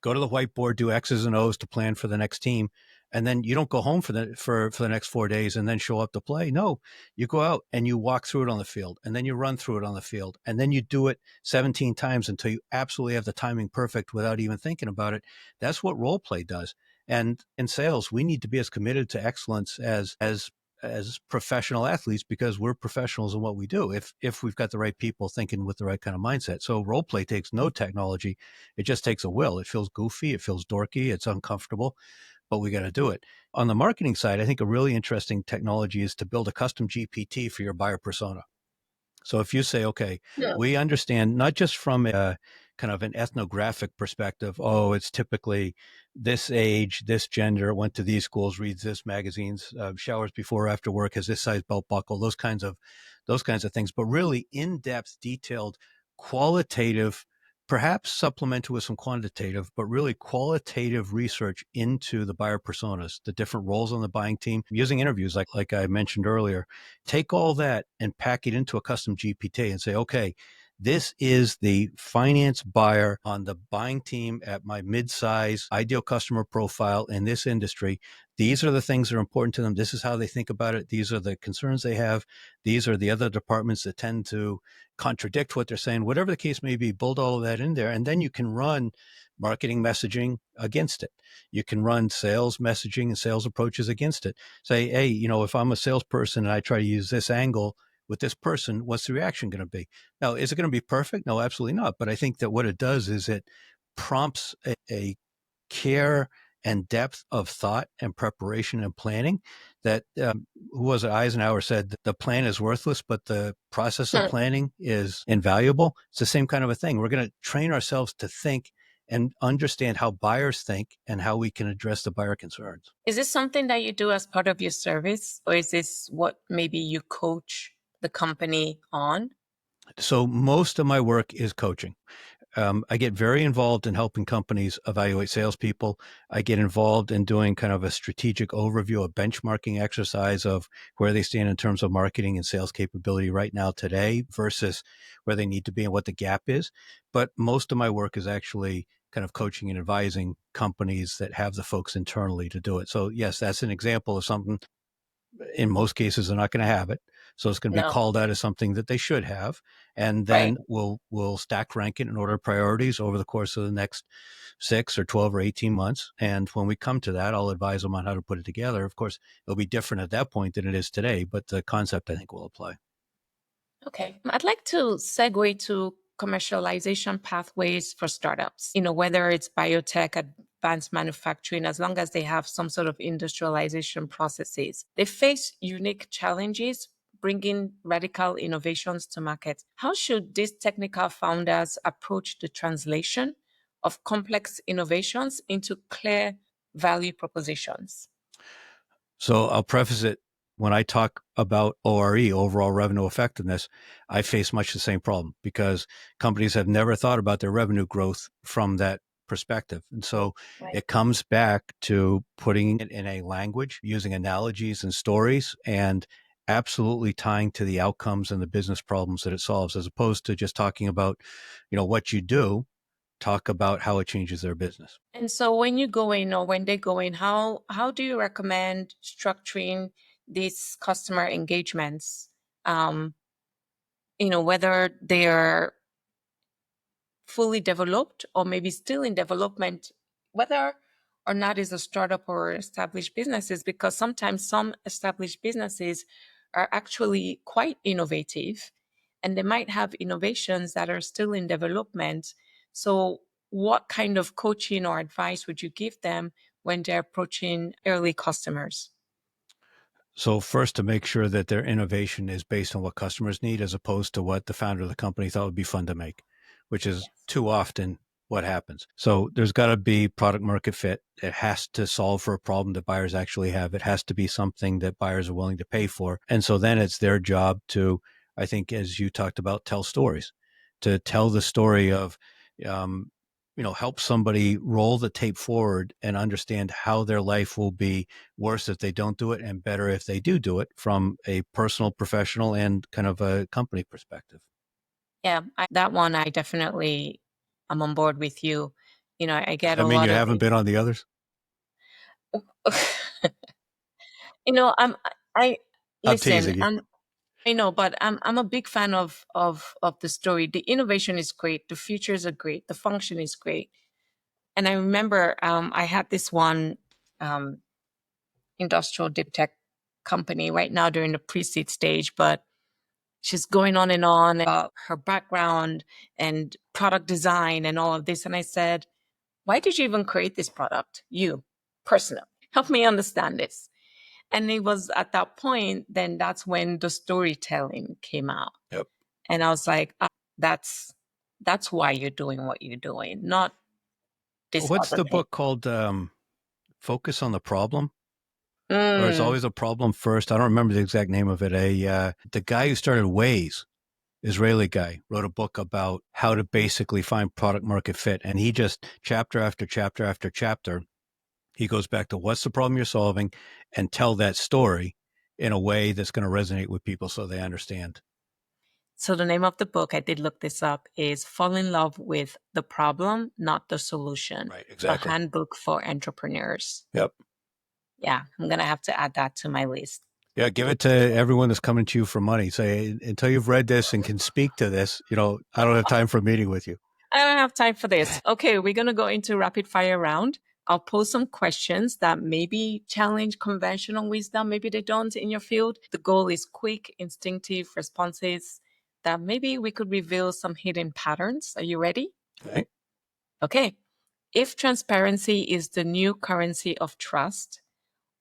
go to the whiteboard, do X's and O's to plan for the next team. And then you don't go home for the next 4 days and then show up to play. No, you go out and you walk through it on the field, and then you run through it on the field, and then you do it 17 times until you absolutely have the timing perfect without even thinking about it. That's what role play does. And in sales, we need to be as committed to excellence as professional athletes because we're professionals in what we do. If we've got the right people thinking with the right kind of mindset. So role play takes no technology. It just takes a will. It feels goofy. It feels dorky. It's uncomfortable, but we got to do it. On the marketing side, I think a really interesting technology is to build a custom GPT for your buyer persona. So if you say, okay, yeah. we understand not just from a kind of an ethnographic perspective, oh, it's typically this age, this gender, went to these schools, reads this magazines, showers before or after work, has this size belt buckle, those kinds of things, but really in-depth, detailed, qualitative, perhaps supplemented with some quantitative, but really qualitative research into the buyer personas, the different roles on the buying team, using interviews like I mentioned earlier. Take all that and pack it into a custom GPT and say, okay, this is the finance buyer on the buying team at my mid-size ideal customer profile in this industry. These are the things that are important to them. This is how they think about it. These are the concerns they have. These are the other departments that tend to contradict what they're saying. Whatever the case may be, build all of that in there. And then you can run marketing messaging against it. You can run sales messaging and sales approaches against it. Say, hey, if I'm a salesperson and I try to use this angle with this person, what's the reaction going to be? Now, is it going to be perfect? No, absolutely not. But I think that what it does is it prompts a care and depth of thought and preparation and planning that who was it? Eisenhower said that the plan is worthless, but the process of planning is invaluable. It's the same kind of a thing. We're going to train ourselves to think and understand how buyers think and how we can address the buyer concerns. Is this something that you do as part of your service, or is this what maybe you coach the company on? So most of my work is coaching. I get very involved in helping companies evaluate salespeople. I get involved in doing kind of a strategic overview, a benchmarking exercise of where they stand in terms of marketing and sales capability right now today versus where they need to be and what the gap is. But most of my work is actually kind of coaching and advising companies that have the folks internally to do it. So yes, that's an example of something. In most cases, they're not going to have it. So it's going to be No. called out as something that they should have. And Right. then we'll stack rank it in order of priorities over the course of the next 6 or 12 or 18 months. And when we come to that, I'll advise them on how to put it together. Of course, it'll be different at that point than it is today, but the concept I think will apply. Okay. I'd like to segue to commercialization pathways for startups, whether it's biotech, advanced manufacturing, as long as they have some sort of industrialization processes. They face unique challenges bringing radical innovations to market. How should these technical founders approach the translation of complex innovations into clear value propositions? So I'll preface it. When I talk about ORE, overall revenue effectiveness, I face much the same problem because companies have never thought about their revenue growth from that perspective. And so it comes back to putting it in a language, using analogies and stories, and absolutely tying to the outcomes and the business problems that it solves, as opposed to just talking about, what you do. Talk about how it changes their business. And so when you go in or when they go in, how do you recommend structuring these customer engagements? Um, whether they're fully developed or maybe still in development, whether or not is a startup or established businesses, because sometimes some established businesses are actually quite innovative and they might have innovations that are still in development. So what kind of coaching or advice would you give them when they're approaching early customers? So first, to make sure that their innovation is based on what customers need, as opposed to what the founder of the company thought would be fun to make, which is too often what happens. So there's got to be product market fit. It has to solve for a problem that buyers actually have. It has to be something that buyers are willing to pay for. And so then it's their job to, I think, as you talked about, tell stories, to tell the story of, um, help somebody roll the tape forward and understand how their life will be worse if they don't do it and better if they do it from a personal, professional, and kind of a company perspective. Yeah, that one I definitely I'm on board with you. I Does get that a mean lot you of haven't been on the others? you know, I'm I I'm listen, teasing you. I know, but I'm a big fan of the story. The innovation is great, the features are great, the function is great. And I remember I had this one um industrial deep tech company right now during the pre-seed stage, but she's going on and on about her background and product design and all of this. And I said, why did you even create this product? You personally. Help me understand this. And it was at that point, then that's when the storytelling came out. Yep. And I was like, that's that's why you're doing what you're doing, not this What's other the thing. book called? Focus on the Problem, or it's Mm. always a problem first. I don't remember the exact name of it. The guy who started Waze, Israeli guy, wrote a book about how to basically find product market fit, and he just chapter after chapter after chapter, he goes back to what's the problem you're solving, and tell that story in a way that's going to resonate with people so they understand. So the name of the book, I did look this up, is Fall in Love with the Problem, Not the Solution. Right. A Exactly. handbook for entrepreneurs. Yep. Yeah, I'm gonna have to add that to my list. Yeah, give it to everyone that's coming to you for money. Say, until you've read this and can speak to this, I don't have time for a meeting with you. I don't have time for this. Okay, we're gonna go into rapid fire round. I'll pose some questions that maybe challenge conventional wisdom, maybe they don't in your field. The goal is quick, instinctive responses that maybe we could reveal some hidden patterns. Are you ready? Okay. Okay. If transparency is the new currency of trust,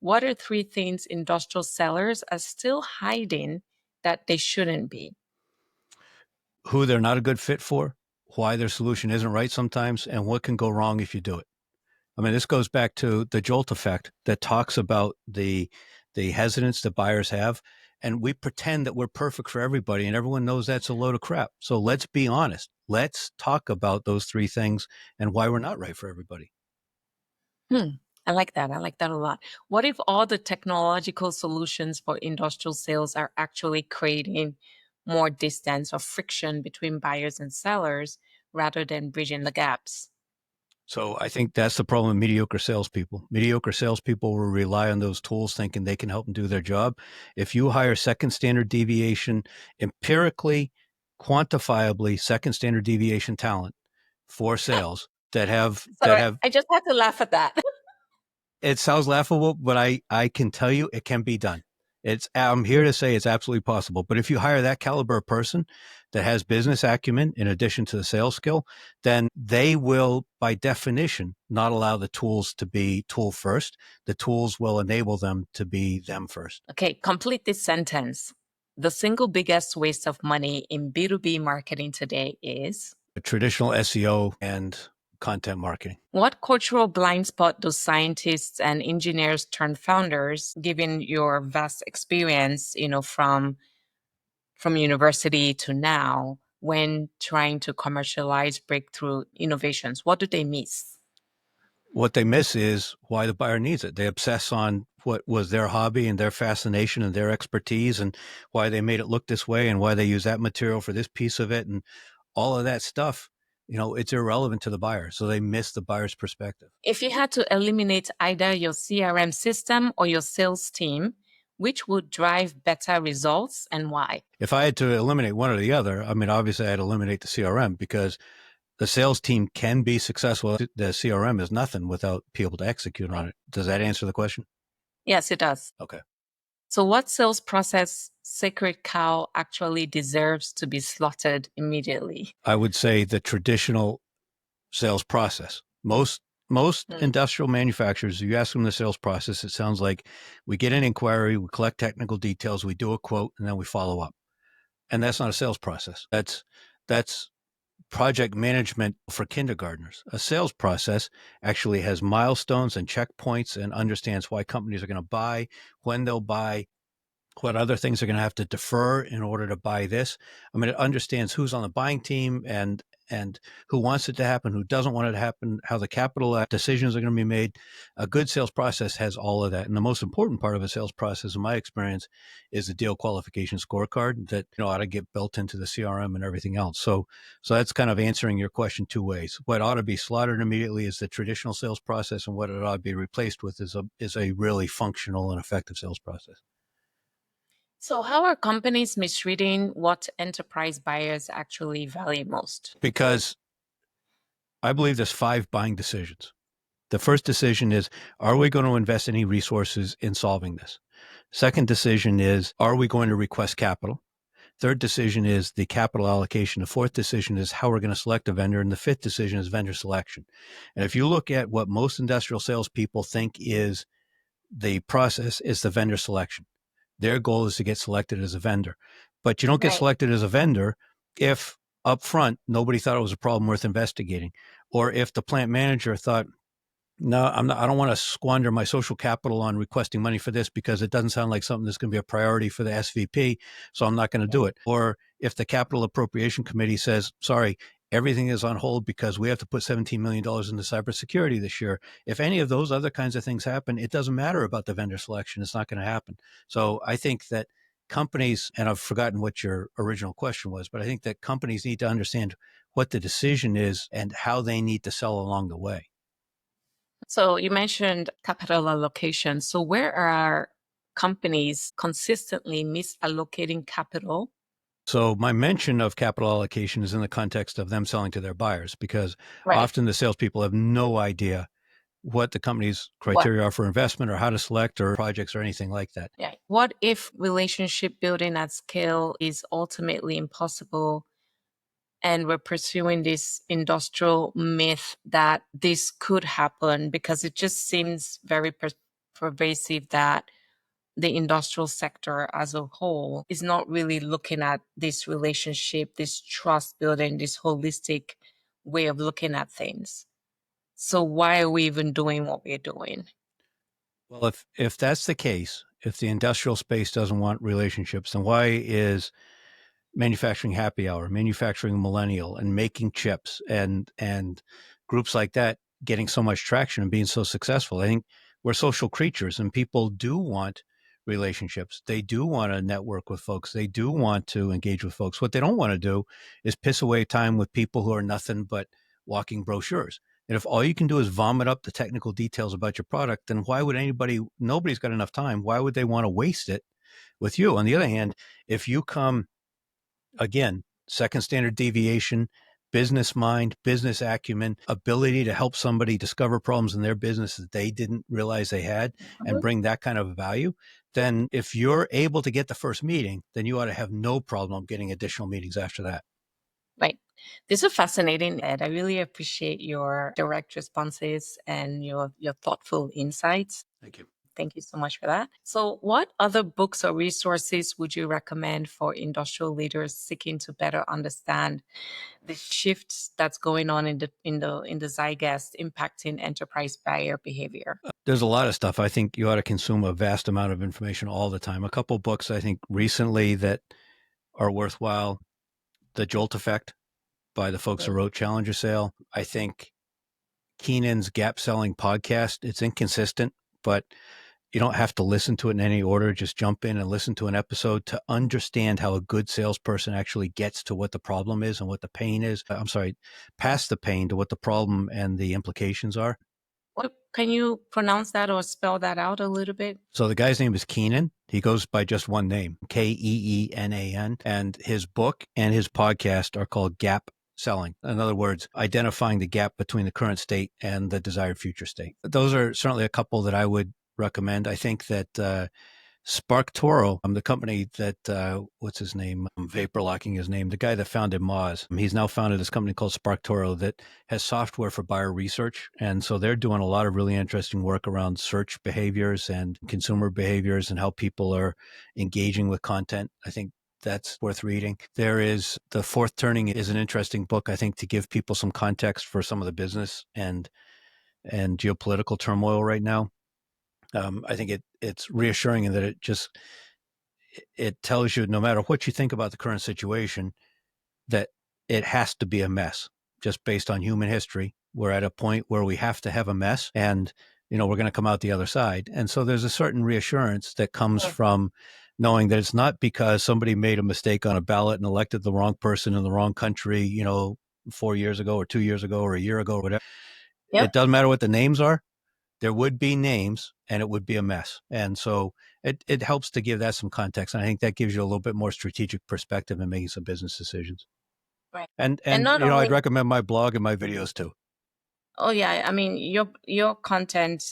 what are three things industrial sellers are still hiding that they shouldn't be? Who they're not a good fit for, why their solution isn't right sometimes, and what can go wrong if you do it. I mean, this goes back to the jolt effect that talks about the hesitance that buyers have, and we pretend that we're perfect for everybody, and everyone knows that's a load of crap. So let's be honest. Let's talk about those three things and why we're not right for everybody. Hmm. I like that. I like that a lot. What if all the technological solutions for industrial sales are actually creating more distance or friction between buyers and sellers rather than bridging the gaps? So I think that's the problem with mediocre salespeople. Mediocre salespeople will rely on those tools thinking they can help them do their job. If you hire second standard deviation, empirically, quantifiably second standard deviation talent for sales that Sorry, have I just had to laugh at that. it sounds laughable, but I can tell you it can be done. I'm here to say it's absolutely possible. But if you hire that caliber of person that has business acumen in addition to the sales skill, then they will, by definition, not allow the tools to be tool first. The tools will enable them to be them first. Okay, complete this sentence. The single biggest waste of money in B2B marketing today is Traditional SEO and content marketing. what cultural blind spot do scientists and engineers turn founders, given your vast experience, from university to now, when trying to commercialize breakthrough innovations? What do they miss? What they miss is why the buyer needs it. They obsess on what was their hobby and their fascination and their expertise and why they made it look this way and why they use that material for this piece of it and all of that stuff. It's irrelevant to the buyer. So they miss the buyer's perspective. If you had to eliminate either your CRM system or your sales team, which would drive better results and why? If I had to eliminate one or the other, I mean, obviously I'd eliminate the CRM because the sales team can be successful. The CRM is nothing without people to execute on it. Does that answer the question? Yes, it does. Okay. So, what sales process sacred cow actually deserves to be slaughtered immediately? I would say the traditional sales process. Most industrial manufacturers, you ask them the sales process, it sounds like we get an inquiry, we collect technical details, we do a quote, and then we follow up. And that's not a sales process. That's project management for kindergartners. A sales process actually has milestones and checkpoints and understands why companies are going to buy, when they'll buy, what other things are going to have to defer in order to buy this. I mean, it understands who's on the buying team and who wants it to happen, who doesn't want it to happen, how the capital decisions are going to be made. A good sales process has all of that. And the most important part of a sales process, in my experience, is the deal qualification scorecard that ought to get built into the CRM and everything else. So that's kind of answering your question two ways. What ought to be slaughtered immediately is the traditional sales process, and what it ought to be replaced with is a really functional and effective sales process. So, how are companies misreading what enterprise buyers actually value most? Because I believe there's 5 buying decisions. The first decision is, are we going to invest any resources in solving this? Second decision is, are we going to request capital? Third decision is the capital allocation. The fourth decision is how we're going to select a vendor. And the fifth decision is vendor selection. And if you look at what most industrial salespeople think is the process, is the vendor selection. Their goal is to get selected as a vendor. But you don't get selected as a vendor if up front nobody thought it was a problem worth investigating, or if the plant manager thought, no, I don't want to squander my social capital on requesting money for this because it doesn't sound like something that's going to be a priority for the SVP, so I'm not going to do it. Or if the Capital Appropriation Committee says, sorry, everything is on hold because we have to put $17 million into cybersecurity this year. If any of those other kinds of things happen, it doesn't matter about the vendor selection. It's not going to happen. So I think that companies, and I've forgotten what your original question was, but I think that companies need to understand what the decision is and how they need to sell along the way. So, you mentioned capital allocation. So, where are companies consistently misallocating capital? So my mention of capital allocation is in the context of them selling to their buyers, because Right. often the salespeople have no idea what the company's What? criteria are for investment or how to select or projects or anything like that. Yeah. What if relationship building at scale is ultimately impossible and we're pursuing this industrial myth that this could happen because it just seems very pervasive that the industrial sector as a whole is not really looking at this relationship, this trust building, this holistic way of looking at things. So why are we even doing what we're doing? Well, if that's the case, if the industrial space doesn't want relationships, then why is manufacturing happy hour, manufacturing millennial, and making chips and groups like that getting so much traction and being so successful? I think we're social creatures, and people do want relationships. They do want to network with folks. They do want to engage with folks. What they don't want to do is piss away time with people who are nothing but walking brochures. And if all you can do is vomit up the technical details about your product, then why would nobody's got enough time. Why would they want to waste it with you? On the other hand, if you come, again, second standard deviation, business mind, business acumen, ability to help somebody discover problems in their business that they didn't realize they had and bring that kind of value, then if you're able to get the first meeting, then you ought to have no problem getting additional meetings after that. Right. This is fascinating, Ed. I really appreciate your direct responses and your thoughtful insights. Thank you. Thank you so much for that. So, what other books or resources would you recommend for industrial leaders seeking to better understand the shifts that's going on in the zeitgeist impacting enterprise buyer behavior? There's a lot of stuff. I think you ought to consume a vast amount of information all the time. A couple books I think recently that are worthwhile: The Jolt Effect by the folks who wrote Challenger Sale. I think Keenan's Gap Selling podcast. It's inconsistent, but you don't have to listen to it in any order. Just jump in and listen to an episode to understand how a good salesperson actually gets to what the problem is and what the pain is. I'm sorry, past the pain to what the problem and the implications are. Can you pronounce that or spell that out a little bit? So the guy's name is Keenan. He goes by just one name, Keenan. And his book and his podcast are called Gap Selling. In other words, identifying the gap between the current state and the desired future state. Those are certainly a couple that I would recommend. I think that Spark Toro, the company that, what's his name? Vapor locking his name. The guy that founded Moz. He's now founded this company called Spark Toro that has software for buyer research. And so they're doing a lot of really interesting work around search behaviors and consumer behaviors and how people are engaging with content. I think that's worth reading. There is The Fourth Turning is an interesting book, I think, to give people some context for some of the business and geopolitical turmoil right now. I think it's reassuring in that it tells you no matter what you think about the current situation, that it has to be a mess just based on human history. We're at a point where we have to have a mess and, we're going to come out the other side. And so there's a certain reassurance that comes from knowing that it's not because somebody made a mistake on a ballot and elected the wrong person in the wrong country, 4 years ago or 2 years ago or a year ago or whatever. Yep. It doesn't matter what the names are. There would be names and it would be a mess. And so it helps to give that some context. And I think that gives you a little bit more strategic perspective in making some business decisions. Right. And not I'd only, recommend my blog and my videos too. oh yeah, I mean your content,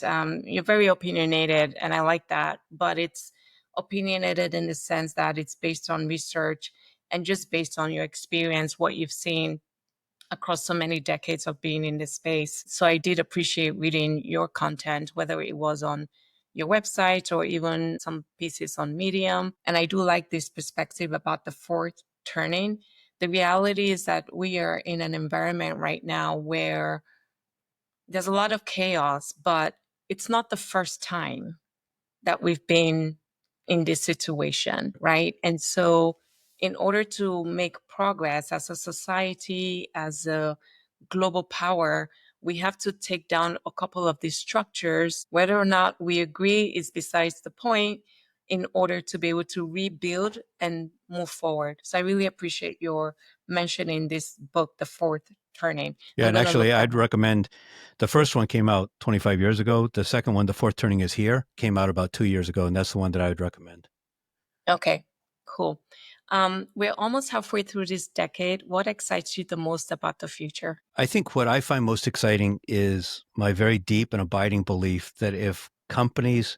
you're very opinionated, and I like that. But it's opinionated in the sense that it's based on research and just based on your experience, what you've seen across so many decades of being in this space. So I did appreciate reading your content, whether it was on your website or even some pieces on Medium. And I do like this perspective about the fourth turning. The reality is that we are in an environment right now where there's a lot of chaos, but it's not the first time that we've been in this situation, right? And so, in order to make progress as a society, as a global power, we have to take down a couple of these structures. Whether or not we agree is besides the point, in order to be able to rebuild and move forward. So I really appreciate your mentioning this book, The Fourth Turning. Yeah. I'm And going to look actually, that I'd recommend the first one came out 25 years ago. The second one, The Fourth Turning is Here, came out about 2 years ago. And that's the one that I would recommend. Okay, cool. We're almost halfway through this decade. What excites you the most about the future? I think what I find most exciting is my very deep and abiding belief that if companies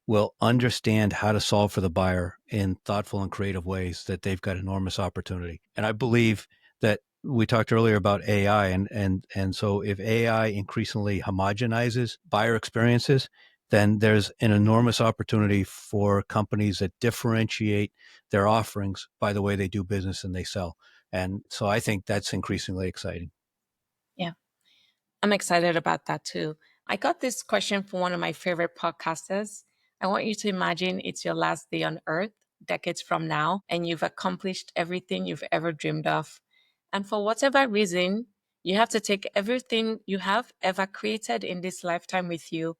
will understand how to solve for the buyer in thoughtful and creative ways, that they've got enormous opportunity. And I believe that we talked earlier about AI, and so if AI increasingly homogenizes buyer experiences, then there's an enormous opportunity for companies that differentiate their offerings by the way they do business and they sell. And so I think that's increasingly exciting. Yeah, I'm excited about that too. I got this question from one of my favorite podcasters. I want you to imagine it's your last day on earth, decades from now, and you've accomplished everything you've ever dreamed of. And for whatever reason, you have to take everything you have ever created in this lifetime with you,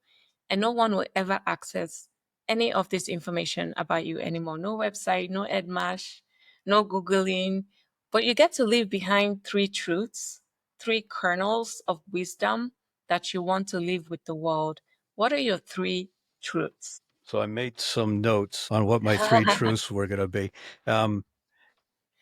and no one will ever access any of this information about you anymore. No website, no Edmash, no Googling, but you get to leave behind three truths, three kernels of wisdom that you want to leave with the world. What are your three truths? So I made some notes on what my three truths were going to be. Um,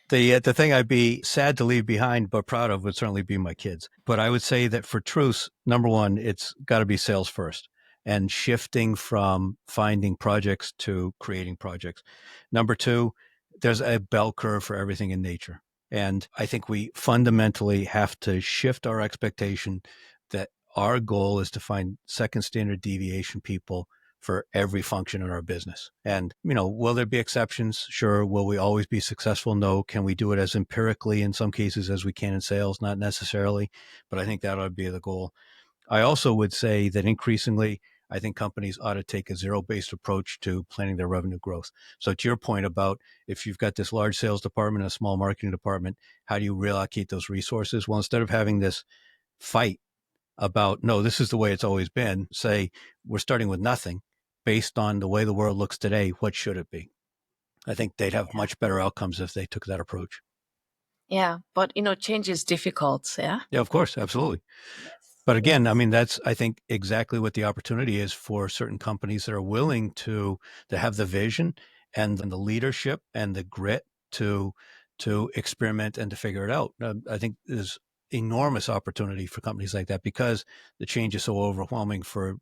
the thing I'd be sad to leave behind, but proud of would certainly be my kids. But I would say that for truths, number one, it's got to be sales first and shifting from finding projects to creating projects. Number two, there's a bell curve for everything in nature. And I think we fundamentally have to shift our expectation that our goal is to find second standard deviation people for every function in our business. And, will there be exceptions? Sure. Will we always be successful? No. Can we do it as empirically in some cases as we can in sales? Not necessarily, but I think that ought to be the goal. I also would say that increasingly, I think companies ought to take a zero-based approach to planning their revenue growth. So to your point about if you've got this large sales department and a small marketing department, how do you reallocate those resources? Well, instead of having this fight about, no, this is the way it's always been. Say, we're starting with nothing based on the way the world looks today. What should it be? I think they'd have Yeah. much better outcomes if they took that approach. Yeah. But, change is difficult. Yeah. Yeah, of course, absolutely. Yes. But again, I Yes. mean, that's, I think, exactly what the opportunity is for certain companies that are willing to have the vision and the leadership and the grit to experiment and to figure it out. I think there's enormous opportunity for companies like that because the change is so overwhelming for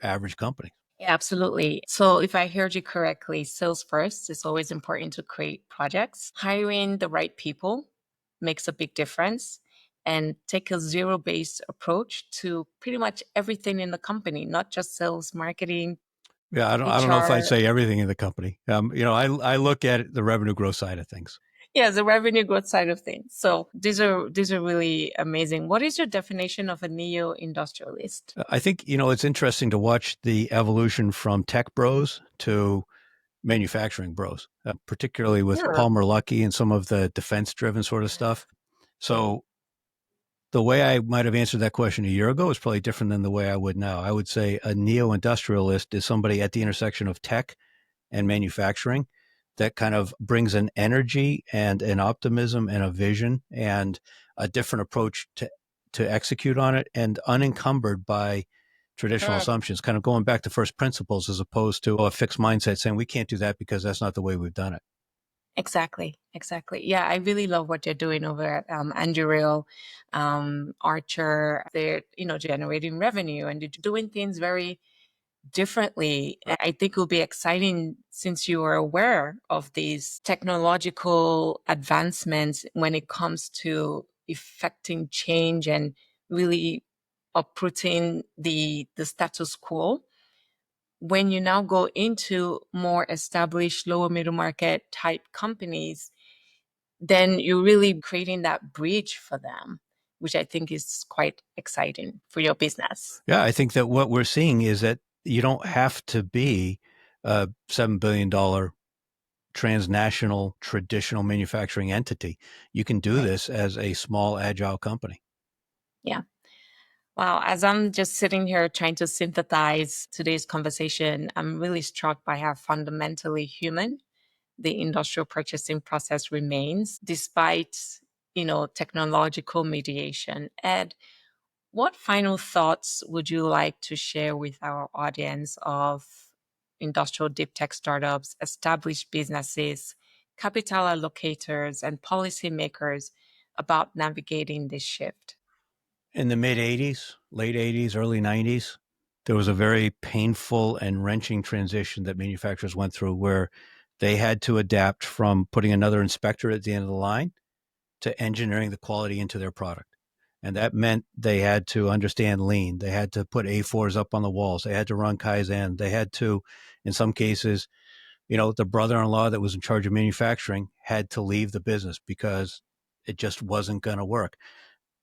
average companies. Yeah, absolutely. So if I heard you correctly, sales first is always important to create projects. Hiring the right people makes a big difference and take a zero-based approach to pretty much everything in the company, not just sales, marketing, Yeah, I don't know if I'd HR. say everything in the company. I look at the revenue growth side of things. Yeah, the revenue growth side of things. So these are really amazing. What is your definition of a neo-industrialist? I think, it's interesting to watch the evolution from tech bros to manufacturing bros, particularly with Yeah. Palmer Luckey and some of the defense driven sort of stuff. So the way I might have answered that question a year ago is probably different than the way I would now. I would say a neo industrialist is somebody at the intersection of tech and manufacturing that kind of brings an energy and an optimism and a vision and a different approach to execute on it and unencumbered by traditional Correct. assumptions, kind of going back to first principles as opposed to a fixed mindset saying we can't do that because that's not the way we've done it. Exactly. Exactly. Yeah, I really love what you're doing over at Anduril, Archer. They're, generating revenue and they're doing things very differently. I think it will be exciting since you are aware of these technological advancements when it comes to effecting change and really uprooting the status quo. When you now go into more established lower middle market type companies, then you're really creating that bridge for them, which I think is quite exciting for your business. Yeah, I think that what we're seeing is that you don't have to be a $7 billion transnational traditional manufacturing entity. You can do Right. this as a small agile company. Yeah. Wow. As I'm just sitting here trying to synthesize today's conversation, I'm really struck by how fundamentally human the industrial purchasing process remains despite, technological mediation. Ed, what final thoughts would you like to share with our audience of industrial deep tech startups, established businesses, capital allocators, and policymakers about navigating this shift? In the mid 80s, late 80s, early 90s, there was a very painful and wrenching transition that manufacturers went through where they had to adapt from putting another inspector at the end of the line to engineering the quality into their product. And that meant they had to understand lean. They had to put A4s up on the walls. They had to run Kaizen. They had to, in some cases, the brother-in-law that was in charge of manufacturing had to leave the business because it just wasn't going to work.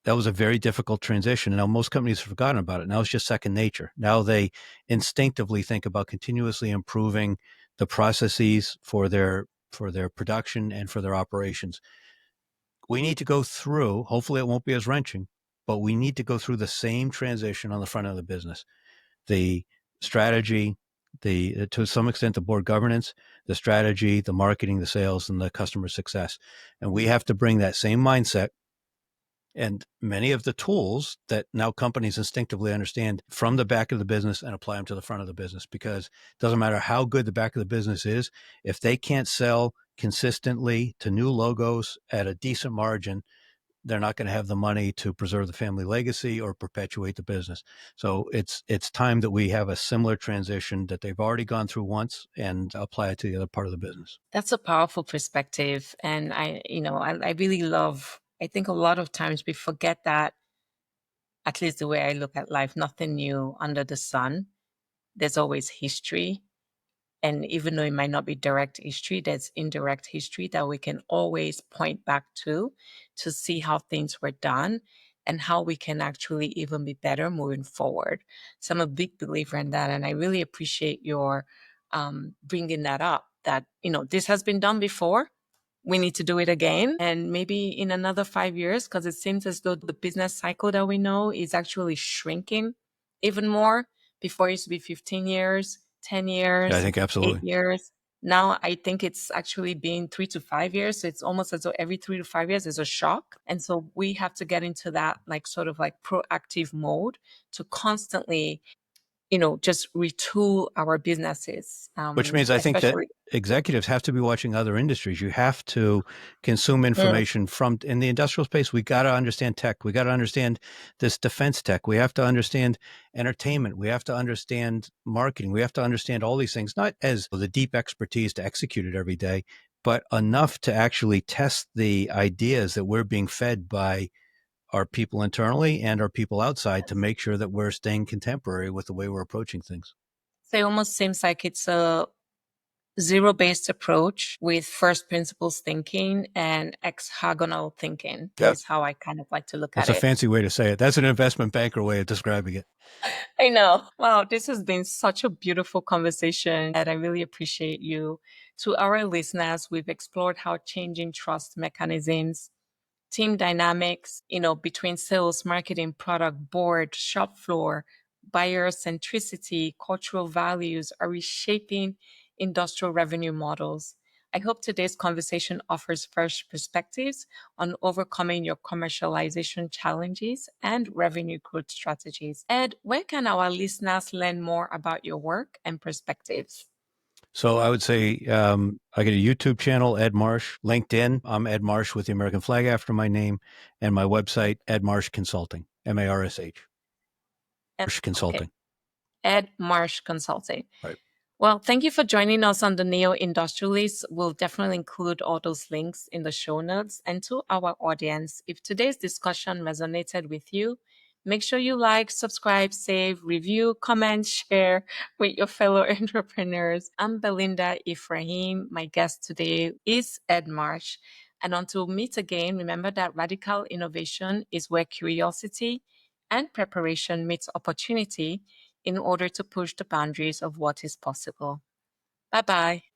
That was a very difficult transition. Now most companies have forgotten about it. Now it's just second nature. Now they instinctively think about continuously improving the processes for their production and for their operations. We need to go through, hopefully it won't be as wrenching, but we need to go through the same transition on the front of the business. The strategy, the to some extent the board governance, the strategy, the marketing, the sales, and the customer success. And we have to bring that same mindset and many of the tools that now companies instinctively understand from the back of the business and apply them to the front of the business, because it doesn't matter how good the back of the business is, if they can't sell consistently to new logos at a decent margin, they're not going to have the money to preserve the family legacy or perpetuate the business. So it's time that we have a similar transition that they've already gone through once and apply it to the other part of the business. That's a powerful perspective. And I really love, I think a lot of times we forget that, at least the way I look at life, nothing new under the sun. There's always history. And even though it might not be direct history, there's indirect history that we can always point back to see how things were done and how we can actually even be better moving forward. So I'm a big believer in that. And I really appreciate your bringing that up, that, this has been done before. we need to do it again. And maybe in another 5 years, because it seems as though the business cycle that we know is actually shrinking even more. Before it used to be 15 years, 10 Yeah, I years, think eight absolutely. years. Now I think it's actually been 3 to 5 years. So it's almost as though every 3 to 5 years is a shock. And so we have to get into that like sort of like proactive mode to constantly, just retool our businesses, Which means I think that especially. executives have to be watching other industries. You have to consume Mm, information from in the industrial space. We got to understand tech. We got to understand this defense tech. We have to understand entertainment. We have to understand marketing. We have to understand all these things, not as the deep expertise to execute it every day, but enough to actually test the ideas that we're being fed by our people internally and our people outside to yes. make sure that we're staying contemporary with the way we're approaching things. So it almost seems like it's a zero-based approach with first principles thinking and hexagonal thinking Yeah. is how I kind of like to look That's at a it. fancy way to say it. That's an investment banker way of describing it. I know. Wow, this has been such a beautiful conversation and I really appreciate you. To our listeners, we've explored how changing trust mechanisms, team dynamics, between sales, marketing, product, board, shop floor, buyer centricity, cultural values are reshaping industrial revenue models. I hope today's conversation offers fresh perspectives on overcoming your commercialization challenges and revenue growth strategies. Ed, where can our listeners learn more about your work and perspectives? So I would say I get a YouTube channel, Ed Marsh, LinkedIn. I'm Ed Marsh with the American flag after my name, and my website, Ed Marsh Consulting, Marsh. Marsh Okay, Consulting. Ed Marsh Consulting. Right. Well, thank you for joining us on the Neo Industrialist. We'll definitely include all those links in the show notes. And to our audience, if today's discussion resonated with you, make sure you like, subscribe, save, review, comment, share with your fellow entrepreneurs. I'm Belinda Ephraim. My guest today is Ed Marsh. And until we meet again, remember that radical innovation is where curiosity and preparation meets opportunity in order to push the boundaries of what is possible. Bye bye.